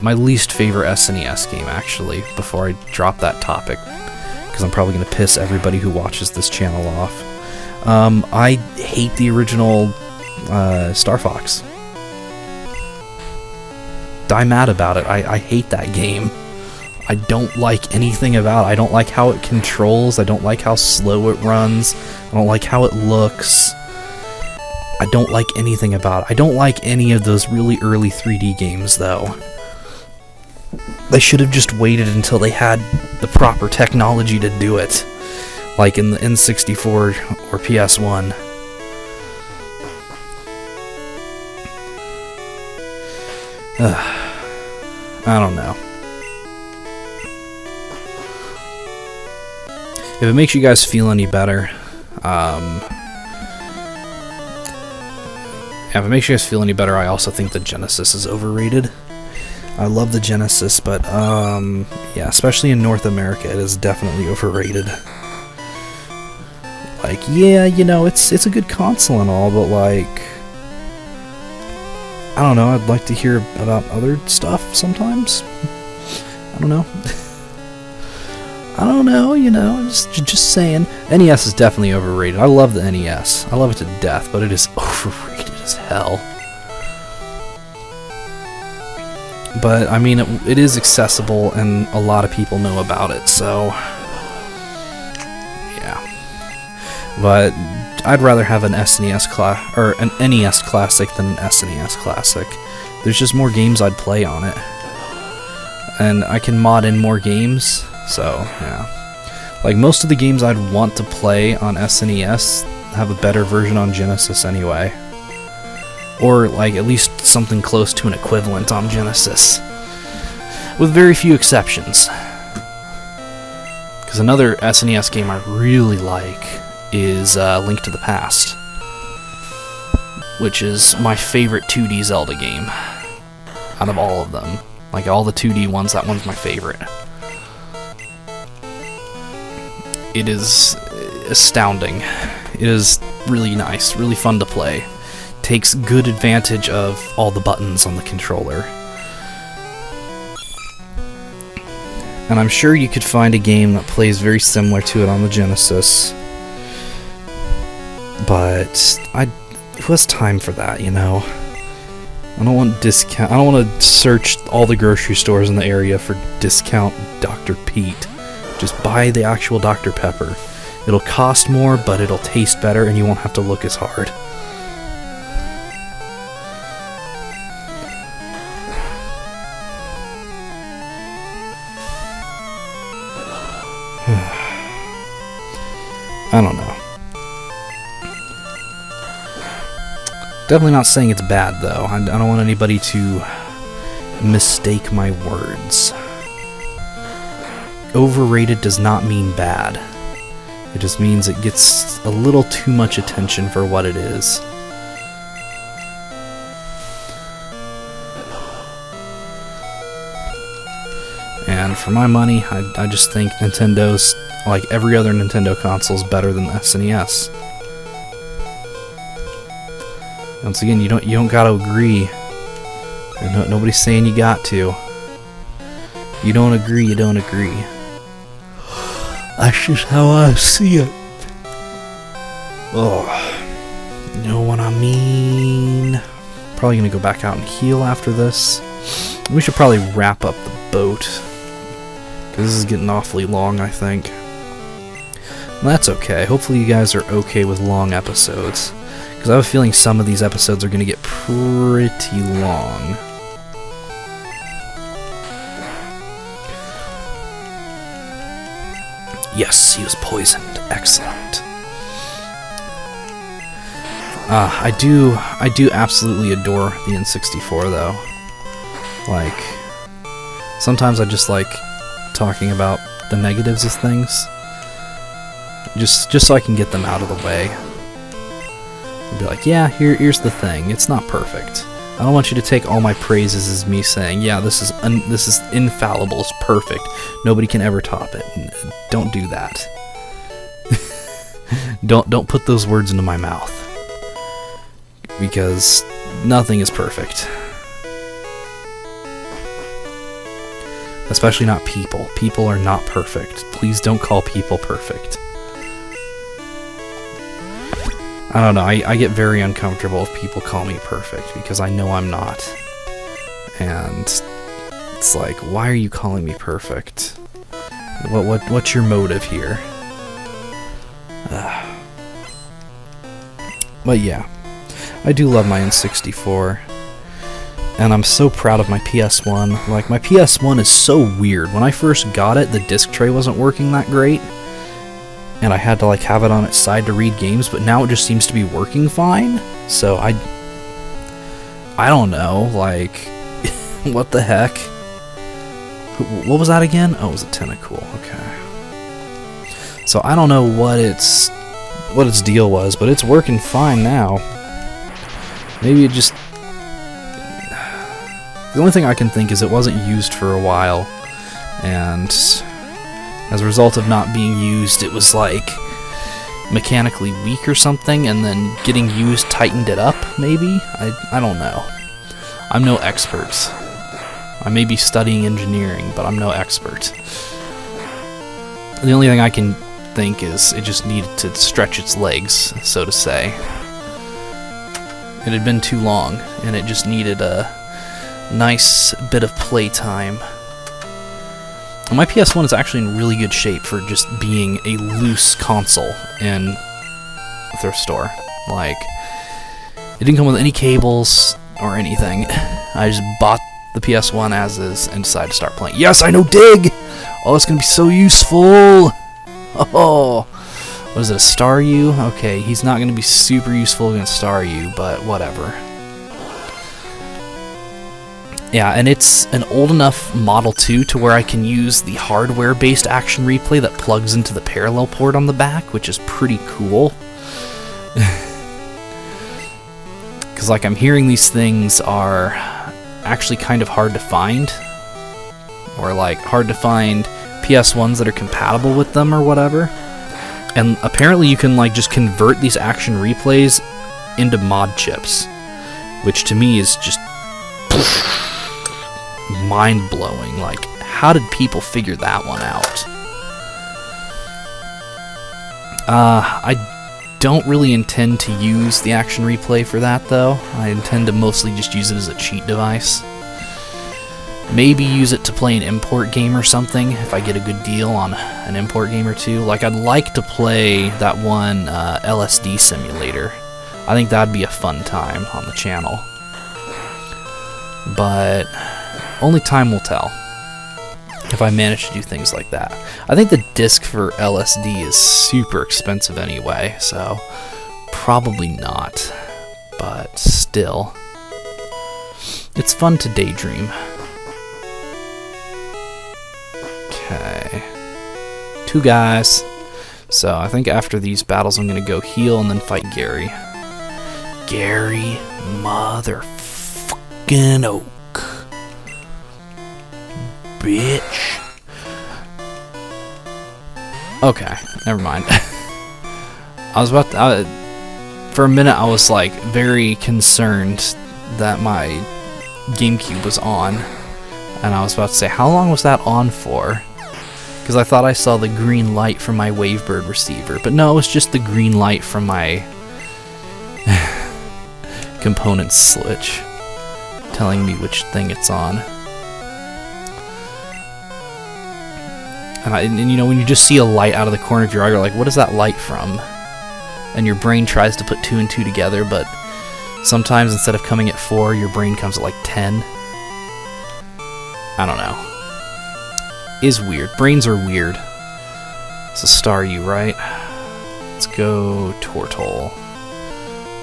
S2: my least favorite SNES game, actually, before I drop that topic, because I'm probably gonna piss everybody who watches this channel off. I hate the original Star Fox. Die mad about it. I hate that game. I don't like anything about it. I don't like how it controls. I don't like how slow it runs. I don't like how it looks. I don't like anything about it. I don't like any of those really early 3D games, though. They should have just waited until they had the proper technology to do it. Like in the N64 or PS1. I don't know. If it makes you guys feel any better, I also think the Genesis is overrated. I love the Genesis, but yeah, especially in North America, it is definitely overrated. Like, yeah, you know, it's a good console and all, but like, I don't know, I'd like to hear about other stuff sometimes. I don't know. I don't know, you know, just saying. NES is definitely overrated. I love the NES. I love it to death, but it is overrated as hell. But, I mean, it is accessible, and a lot of people know about it, so... yeah. But I'd rather have an SNES or an NES Classic than an SNES Classic. There's just more games I'd play on it. And I can mod in more games, so, yeah. Like, most of the games I'd want to play on SNES have a better version on Genesis anyway. or like at least something close to an equivalent on Genesis, with very few exceptions. Because another SNES game I really like is Link to the Past, which is my favorite 2D Zelda game out of all of them. Like all the 2D ones, that one's my favorite. It is astounding. It is really nice, really fun to play. Takes good advantage of all the buttons on the controller. And I'm sure you could find a game that plays very similar to it on the Genesis. But who has time for that, you know? I don't want discount. I don't want to search all the grocery stores in the area for discount Dr. Pete. Just buy the actual Dr. Pepper. It'll cost more, but it'll taste better, and you won't have to look as hard. I don't know. Definitely not saying it's bad, though. I don't want anybody to mistake my words. Overrated does not mean bad. It just means it gets a little too much attention for what it is. And for my money, I just think Nintendo's, like every other Nintendo console, is better than the SNES. Once again, you don't gotta agree. And nobody's saying you got to. You don't agree, you don't agree. That's just how I see it. Oh, you know what I mean? Probably gonna go back out and heal after this. We should probably wrap up the boat, because this is getting awfully long, I think. Well, that's okay. Hopefully you guys are okay with long episodes, because I have a feeling some of these episodes are going to get pretty long. Yes, he was poisoned. Excellent. I do absolutely adore the N64, though. Like, sometimes I just like talking about the negatives of things, just so I can get them out of the way. Be like, yeah, here's the thing. It's not perfect. I don't want you to take all my praises as me saying, yeah, this is infallible. It's perfect. Nobody can ever top it. Don't do that. Don't put those words into my mouth, because nothing is perfect. Especially not people. People are not perfect. Please don't call people perfect. I don't know, I get very uncomfortable if people call me perfect, because I know I'm not. And it's like, why are you calling me perfect? What's your motive here? But yeah, I do love my N64. And I'm so proud of my PS1. Like, my PS1 is so weird. When I first got it, the disc tray wasn't working that great, and I had to like have it on its side to read games, but now it just seems to be working fine. So I don't know, like, what the heck? What was that again? Oh, it was a tentacle. Okay. So I don't know what its deal was, but it's working fine now. Maybe it just... The only thing I can think is it wasn't used for a while, and as a result of not being used, it was like mechanically weak or something, and then getting used tightened it up, maybe? I don't know. I'm no expert. I may be studying engineering, but I'm no expert. The only thing I can think is it just needed to stretch its legs, so to say. It had been too long, and it just needed a nice bit of playtime. My PS1 is actually in really good shape for just being a loose console in a thrift store. Like, it didn't come with any cables or anything. I just bought the PS1 as is and decided to start playing. Yes, I know Dig! Oh, it's gonna be so useful! Oh, what is it, a Staryu? Okay, he's not gonna be super useful against Staryu, but whatever. Yeah, and it's an old enough model too to where I can use the hardware-based action replay that plugs into the parallel port on the back, which is pretty cool. Because like I'm hearing these things are actually kind of hard to find, or like hard to find PS1s that are compatible with them or whatever. And apparently you can like just convert these action replays into mod chips, which to me is just mind-blowing. Like, how did people figure that one out? I don't really intend to use the action replay for that, though. I intend to mostly just use it as a cheat device. Maybe use it to play an import game or something, if I get a good deal on an import game or two. Like, I'd like to play that one LSD simulator. I think that'd be a fun time on the channel. But only time will tell if I manage to do things like that. I think the disc for LSD is super expensive anyway, so probably not. But still, it's fun to daydream. Okay. 2 guys. So I think after these battles I'm gonna go heal and then fight Gary. Gary motherfucking Oak. Bitch. Okay, never mind. I was about to, for a minute I was like very concerned that my GameCube was on, and I was about to say, how long was that on for? Because I thought I saw the green light from my Wavebird receiver, but no, it was just the green light from my component switch telling me which thing it's on. And you know, when you just see a light out of the corner of your eye, you're like, what is that light from? And your brain tries to put 2 and 2 together, but sometimes instead of coming at 4, your brain comes at like 10. I don't know. Is weird. Brains are weird. It's a Staryu, right? Let's go Tortol.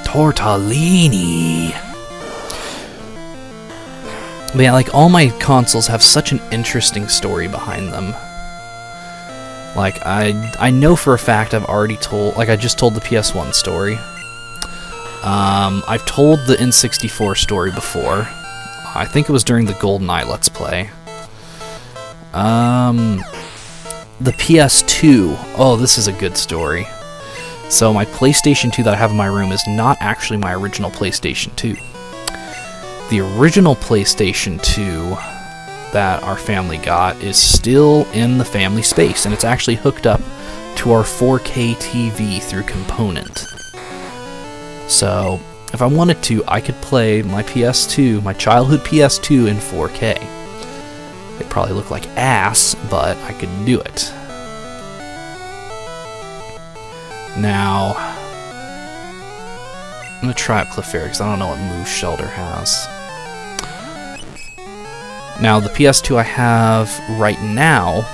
S2: Tortellini! But yeah, like, all my consoles have such an interesting story behind them. Like, I know for a fact I've already told, like, I just told the PS1 story. I've told the N64 story before. I think it was during the GoldenEye Let's Play. The PS2, oh, this is a good story. So my PlayStation 2 that I have in my room is not actually my original PlayStation 2. The original PlayStation 2 that our family got is still in the family space, and it's actually hooked up to our 4K TV through component. So if I wanted to, I could play my PS2, my childhood PS2 in 4K. It'd probably look like ass, but I could do it. Now, I'm going to try out Clefairy because I don't know what move Shelter has. Now, the PS2 I have right now,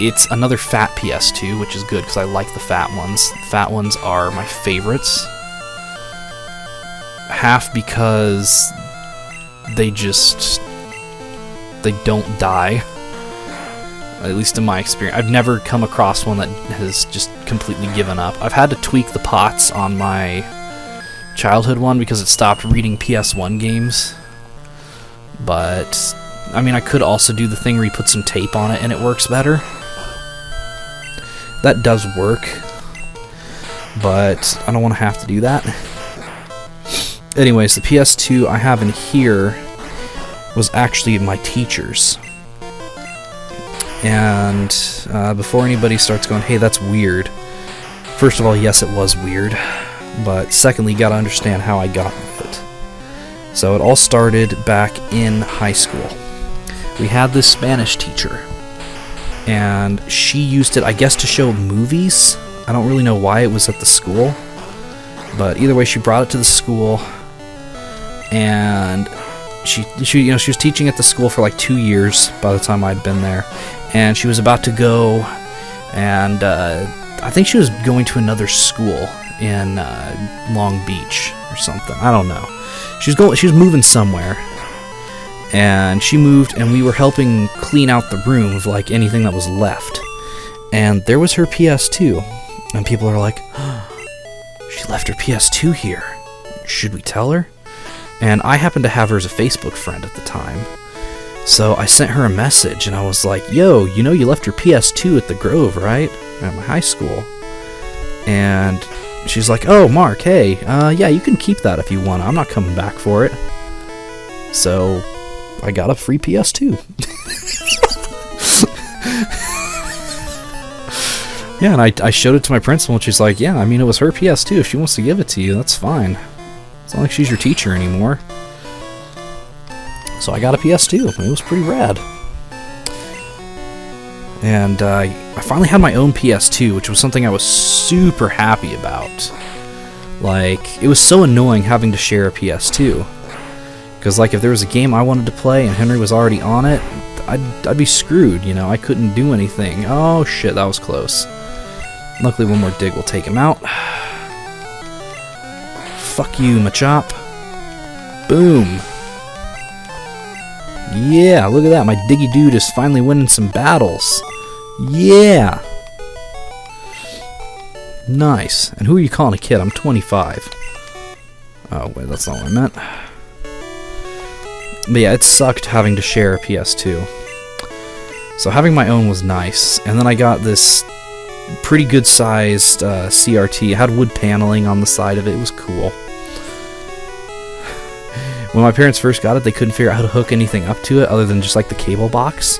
S2: it's another fat PS2, which is good because I like the fat ones. The fat ones are my favorites. Half because they don't die. At least in my experience. I've never come across one that has just completely given up. I've had to tweak the pots on my childhood one because it stopped reading PS1 games. But, I mean, I could also do the thing where you put some tape on it and it works better. That does work, but I don't want to have to do that. Anyways, the PS2 I have in here was actually my teacher's. And before anybody starts going, hey, that's weird. First of all, yes, it was weird. But secondly, you gotta understand how I got with it. So it all started back in high school. We had this Spanish teacher, and she used it, I guess, to show movies. I don't really know why it was at the school, but either way, she brought it to the school, and she was teaching at the school for like 2 years by the time I'd been there, and she was about to go, and I think she was going to another school in Long Beach or something. I don't know. She was moving somewhere, And she moved, and we were helping clean out the room of like anything that was left. And there was her PS2. And people are like, oh, she left her PS2 here. Should we tell her? And I happened to have her as a Facebook friend at the time. So I sent her a message, and I was like, yo, you know you left your PS2 at the Grove, right? At my high school. And she's like, oh, Mark, hey, yeah, you can keep that if you want. I'm not coming back for it. So I got a free PS2. Yeah, and I showed it to my principal, and she's like, yeah, I mean, it was her PS2. If she wants to give it to you, that's fine. It's not like she's your teacher anymore. So I got a PS2. It was pretty rad. And I finally had my own PS2, which was something I was super happy about. Like, it was so annoying having to share a PS2. Because, like, if there was a game I wanted to play and Henry was already on it, I'd be screwed, you know? I couldn't do anything. Oh, shit, that was close. Luckily, one more dig will take him out. Fuck you, Machop. Boom. Yeah, look at that. My Diggy Dude is finally winning some battles. Yeah. Nice. And who are you calling a kid? I'm 25. Oh, wait, that's not what I meant. But yeah, it sucked having to share a PS2. So having my own was nice. And then I got this pretty good sized CRT. It had wood paneling on the side of it. It was cool. When my parents first got it, they couldn't figure out how to hook anything up to it other than just like the cable box.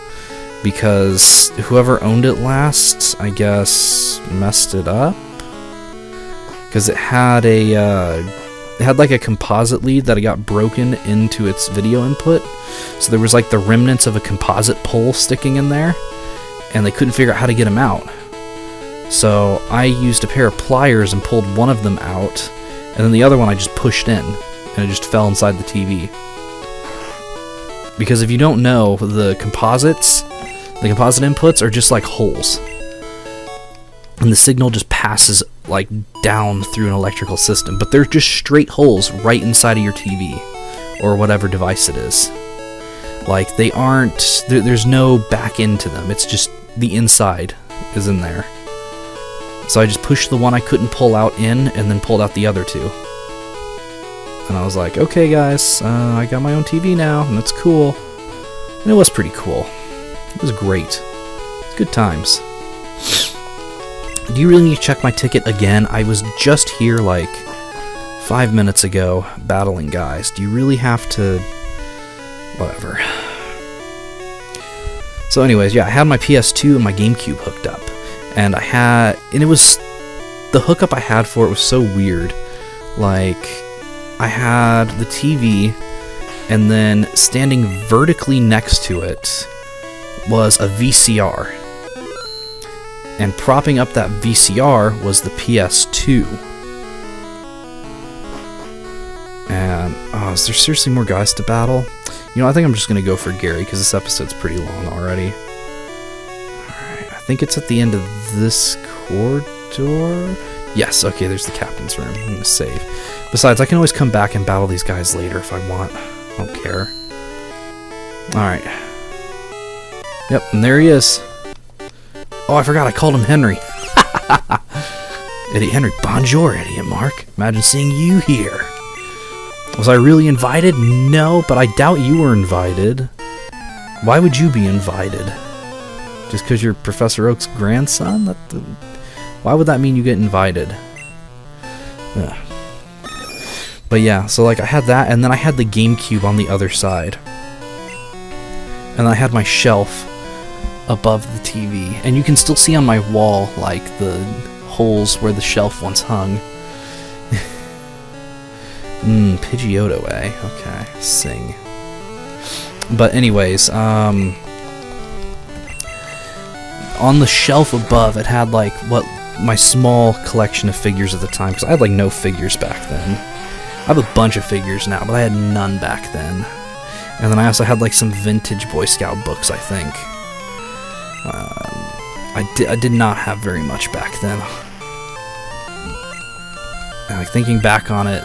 S2: Because whoever owned it last, I guess, messed it up. Because it had like a composite lead that got broken into its video input. So there was like the remnants of a composite pole sticking in there, and they couldn't figure out how to get them out. So I used a pair of pliers and pulled one of them out, and then the other one I just pushed in, and it just fell inside the TV. Because if you don't know, the composite inputs are just like holes. And the signal just passes like down through an electrical system, but they're just straight holes right inside of your TV or whatever device it is. Like, they aren't, there's no back end to them. It's just the inside is in there. So I just pushed the one I couldn't pull out in, and then pulled out the other two. And I was like, okay guys, I got my own TV now, and it's cool. And it was pretty cool. It was great. Good times. Do you really need to check my ticket again? I was just here like 5 minutes ago battling guys. Do you really have to... Whatever. So anyways, yeah, I had my PS2 and my GameCube hooked up. And it was... The hookup I had for it was so weird. Like, I had the TV, and then standing vertically next to it was a VCR. And propping up that VCR was the PS2. And, is there seriously more guys to battle? You know, I think I'm just going to go for Gary, because this episode's pretty long already. Alright, I think it's at the end of this corridor? Yes, okay, there's the captain's room. I'm going to save. Besides, I can always come back and battle these guys later if I want. I don't care. Alright. Yep, and there he is. Oh, I forgot I called him Henry. Idiot Henry. Bonjour, Idiot Mark. Imagine seeing you here. Was I really invited? No, but I doubt you were invited. Why would you be invited? Just because you're Professor Oak's grandson? Why would that mean you get invited? Ugh. But yeah, so like I had that, and then I had the GameCube on the other side. And I had my shelf above the TV, and you can still see on my wall like the holes where the shelf once hung. Pidgeotto, eh? Okay, sing. But anyways, on the shelf above, it had like what my small collection of figures at the time, because I had like no figures back then. I have a bunch of figures now, but I had none back then. And then I also had like some vintage Boy Scout books, I think. I did not have very much back then. And like thinking back on it,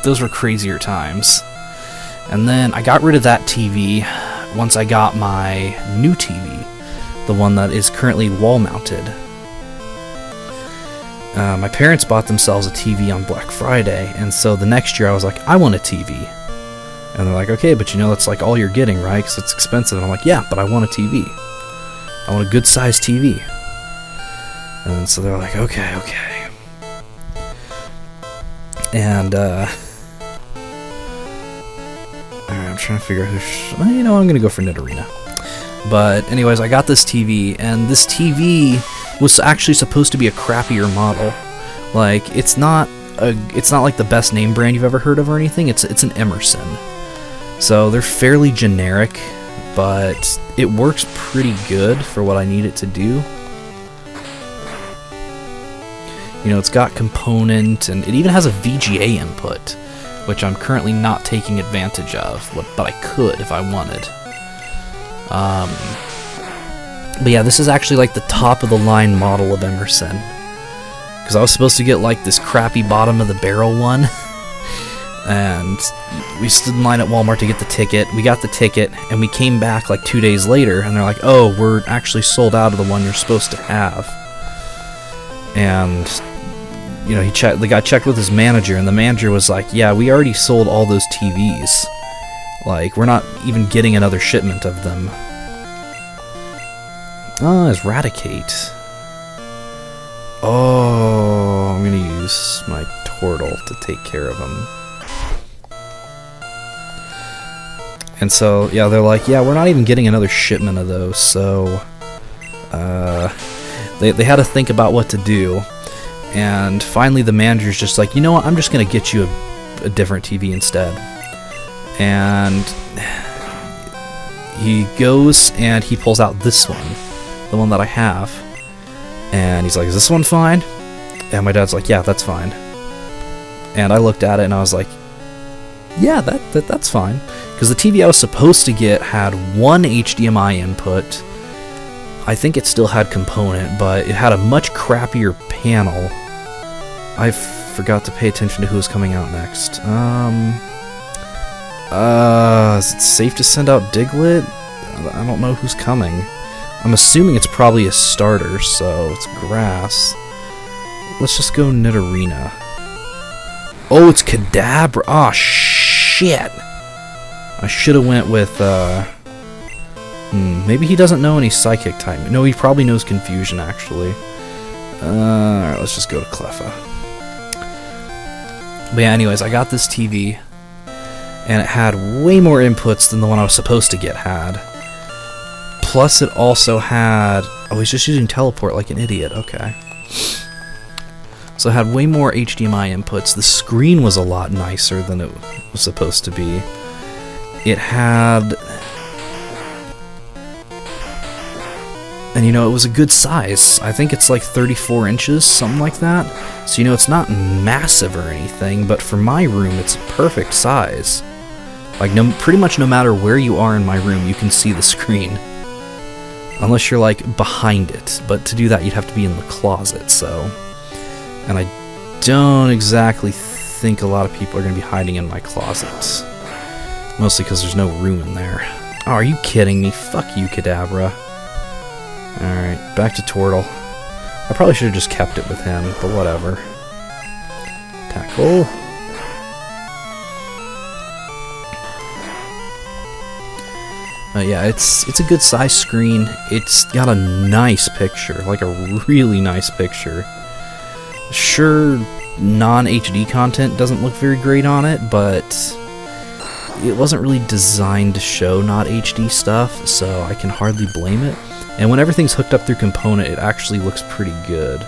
S2: those were crazier times. And then I got rid of that TV once I got my new TV, the one that is currently wall-mounted. My parents bought themselves a TV on Black Friday, and so the next year I was like, I want a TV. And they're like, okay, but you know that's like all you're getting, right? Because it's expensive. And I'm like, yeah, but I want a TV. I want a good-sized TV. And so they're like, okay. And, alright, I'm trying to figure out who... you know, I'm going to go for Nidorina. But anyways, I got this TV, and this TV was actually supposed to be a crappier model. Like, it's not like the best name brand you've ever heard of or anything. It's an Emerson. So they're fairly generic, but it works pretty good for what I need it to do. You know, it's got component, and it even has a VGA input, which I'm currently not taking advantage of, but I could if I wanted. But yeah, this is actually like the top of the line model of Emerson. Because I was supposed to get like this crappy bottom of the barrel one. And we stood in line at Walmart to get the ticket. We got the ticket, and we came back like 2 days later, and they're like, oh, we're actually sold out of the one you're supposed to have. And, you know, the guy checked with his manager, and the manager was like, yeah, we already sold all those TVs. Like, we're not even getting another shipment of them. Oh, it's Raticate. Oh, I'm gonna use my Turtle to take care of him. And so, yeah, they're like, yeah, we're not even getting another shipment of those, so... They had to think about what to do. And finally the manager's just like, you know what, I'm just gonna get you a different TV instead. And he goes and he pulls out this one, the one that I have, and he's like, is this one fine? And my dad's like, yeah, that's fine. And I looked at it and I was like, yeah, that's fine. Because the TV I was supposed to get had one HDMI input. I think it still had component, but it had a much crappier panel. I forgot to pay attention to who was coming out next. Is it safe to send out Diglett? I don't know who's coming. I'm assuming it's probably a starter, so it's grass. Let's just go Nidorina. Oh, it's Kadabra. Oh, shit. I should have went with, maybe he doesn't know any Psychic type. No, he probably knows Confusion, actually. Alright, let's just go to Cleffa. But yeah, anyways, I got this TV, and it had way more inputs than the one I was supposed to get had. Plus, it also had... Oh, he's just using Teleport like an idiot. Okay. So it had way more HDMI inputs. The screen was a lot nicer than it was supposed to be. It had... And, you know, it was a good size. I think it's like 34 inches, something like that. So, you know, it's not massive or anything, but for my room, it's a perfect size. Like, pretty much no matter where you are in my room, you can see the screen. Unless you're, like, behind it. But to do that, you'd have to be in the closet, so... And I don't exactly think a lot of people are going to be hiding in my closets. Mostly because there's no room in there. Oh, are you kidding me? Fuck you, Kadabra. Alright, back to Turtle. I probably should have just kept it with him, but whatever. Tackle. Yeah, it's a good size screen. It's got a nice picture, like a really nice picture. Sure, non-HD content doesn't look very great on it, but it wasn't really designed to show not HD stuff, so I can hardly blame it. And when everything's hooked up through component, it actually looks pretty good.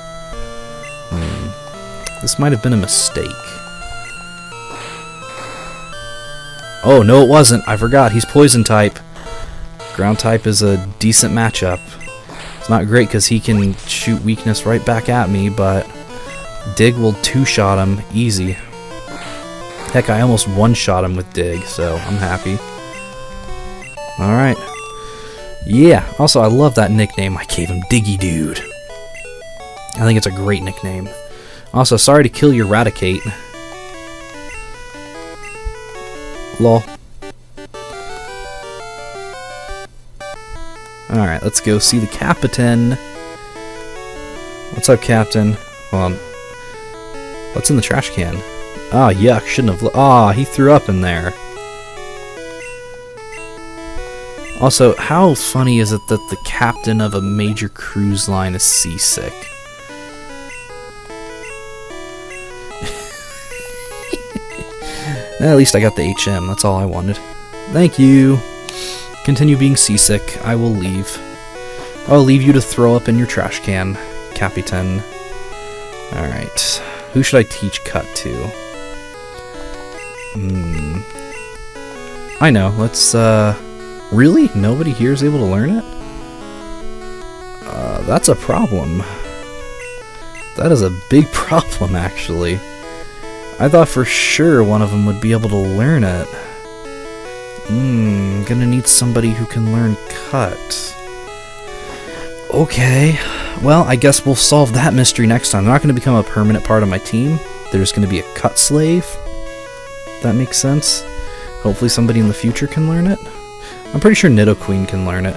S2: This might have been a mistake. Oh, no it wasn't. I forgot. He's poison type. Ground type is a decent matchup. It's not great because he can shoot weakness right back at me, but Dig will two-shot him easy. Heck, I almost one-shot him with Dig, so I'm happy. Alright. Yeah, also I love that nickname I gave him, Diggy Dude. I think it's a great nickname. Also, sorry to kill your Raticate. Lol. Alright, let's go see the Captain. What's up, Captain? Hold on. What's in the trash can? Ah, yuck, shouldn't have... Ah, he threw up in there. Also, how funny is it that the captain of a major cruise line is seasick? At least I got the HM, that's all I wanted. Thank you. Continue being seasick. I will leave. I'll leave you to throw up in your trash can, Capitan. Alright. Who should I teach cut to? I know. Let's, Really? Nobody here is able to learn it? That's a problem. That is a big problem, actually. I thought for sure one of them would be able to learn it. Gonna need somebody who can learn cut. Okay. Well, I guess we'll solve that mystery next time. They're not gonna become a permanent part of my team. There's gonna be a cut slave. That makes sense. Hopefully somebody in the future can learn it. I'm pretty sure Nidoqueen can learn it.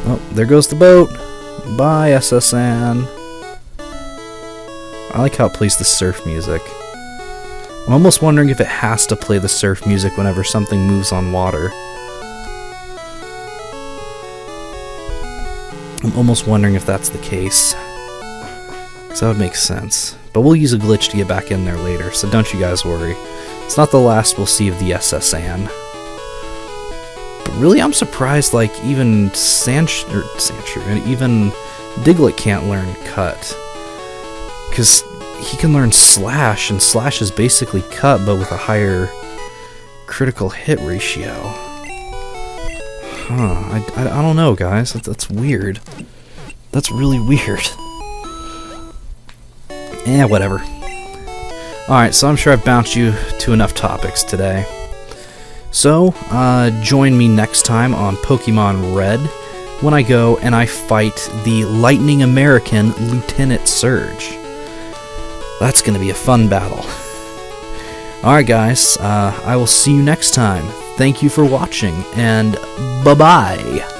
S2: Oh, there goes the boat. Bye, SSN. I like how it plays the surf music. I'm almost wondering if it has to play the surf music whenever something moves on water. I'm almost wondering if that's the case. Because that would make sense. But we'll use a glitch to get back in there later, so don't you guys worry. It's not the last we'll see of the SSN. Really, I'm surprised, like, even Sandshrew and even Diglett can't learn cut. Because he can learn slash, and slash is basically cut, but with a higher critical hit ratio. Huh, I don't know, guys. That's weird. That's really weird. Whatever. Alright, so I'm sure I've bounced you to enough topics today. So, join me next time on Pokemon Red when I go and I fight the Lightning American Lieutenant Surge. That's going to be a fun battle. Alright guys, I will see you next time. Thank you for watching, and bye-bye!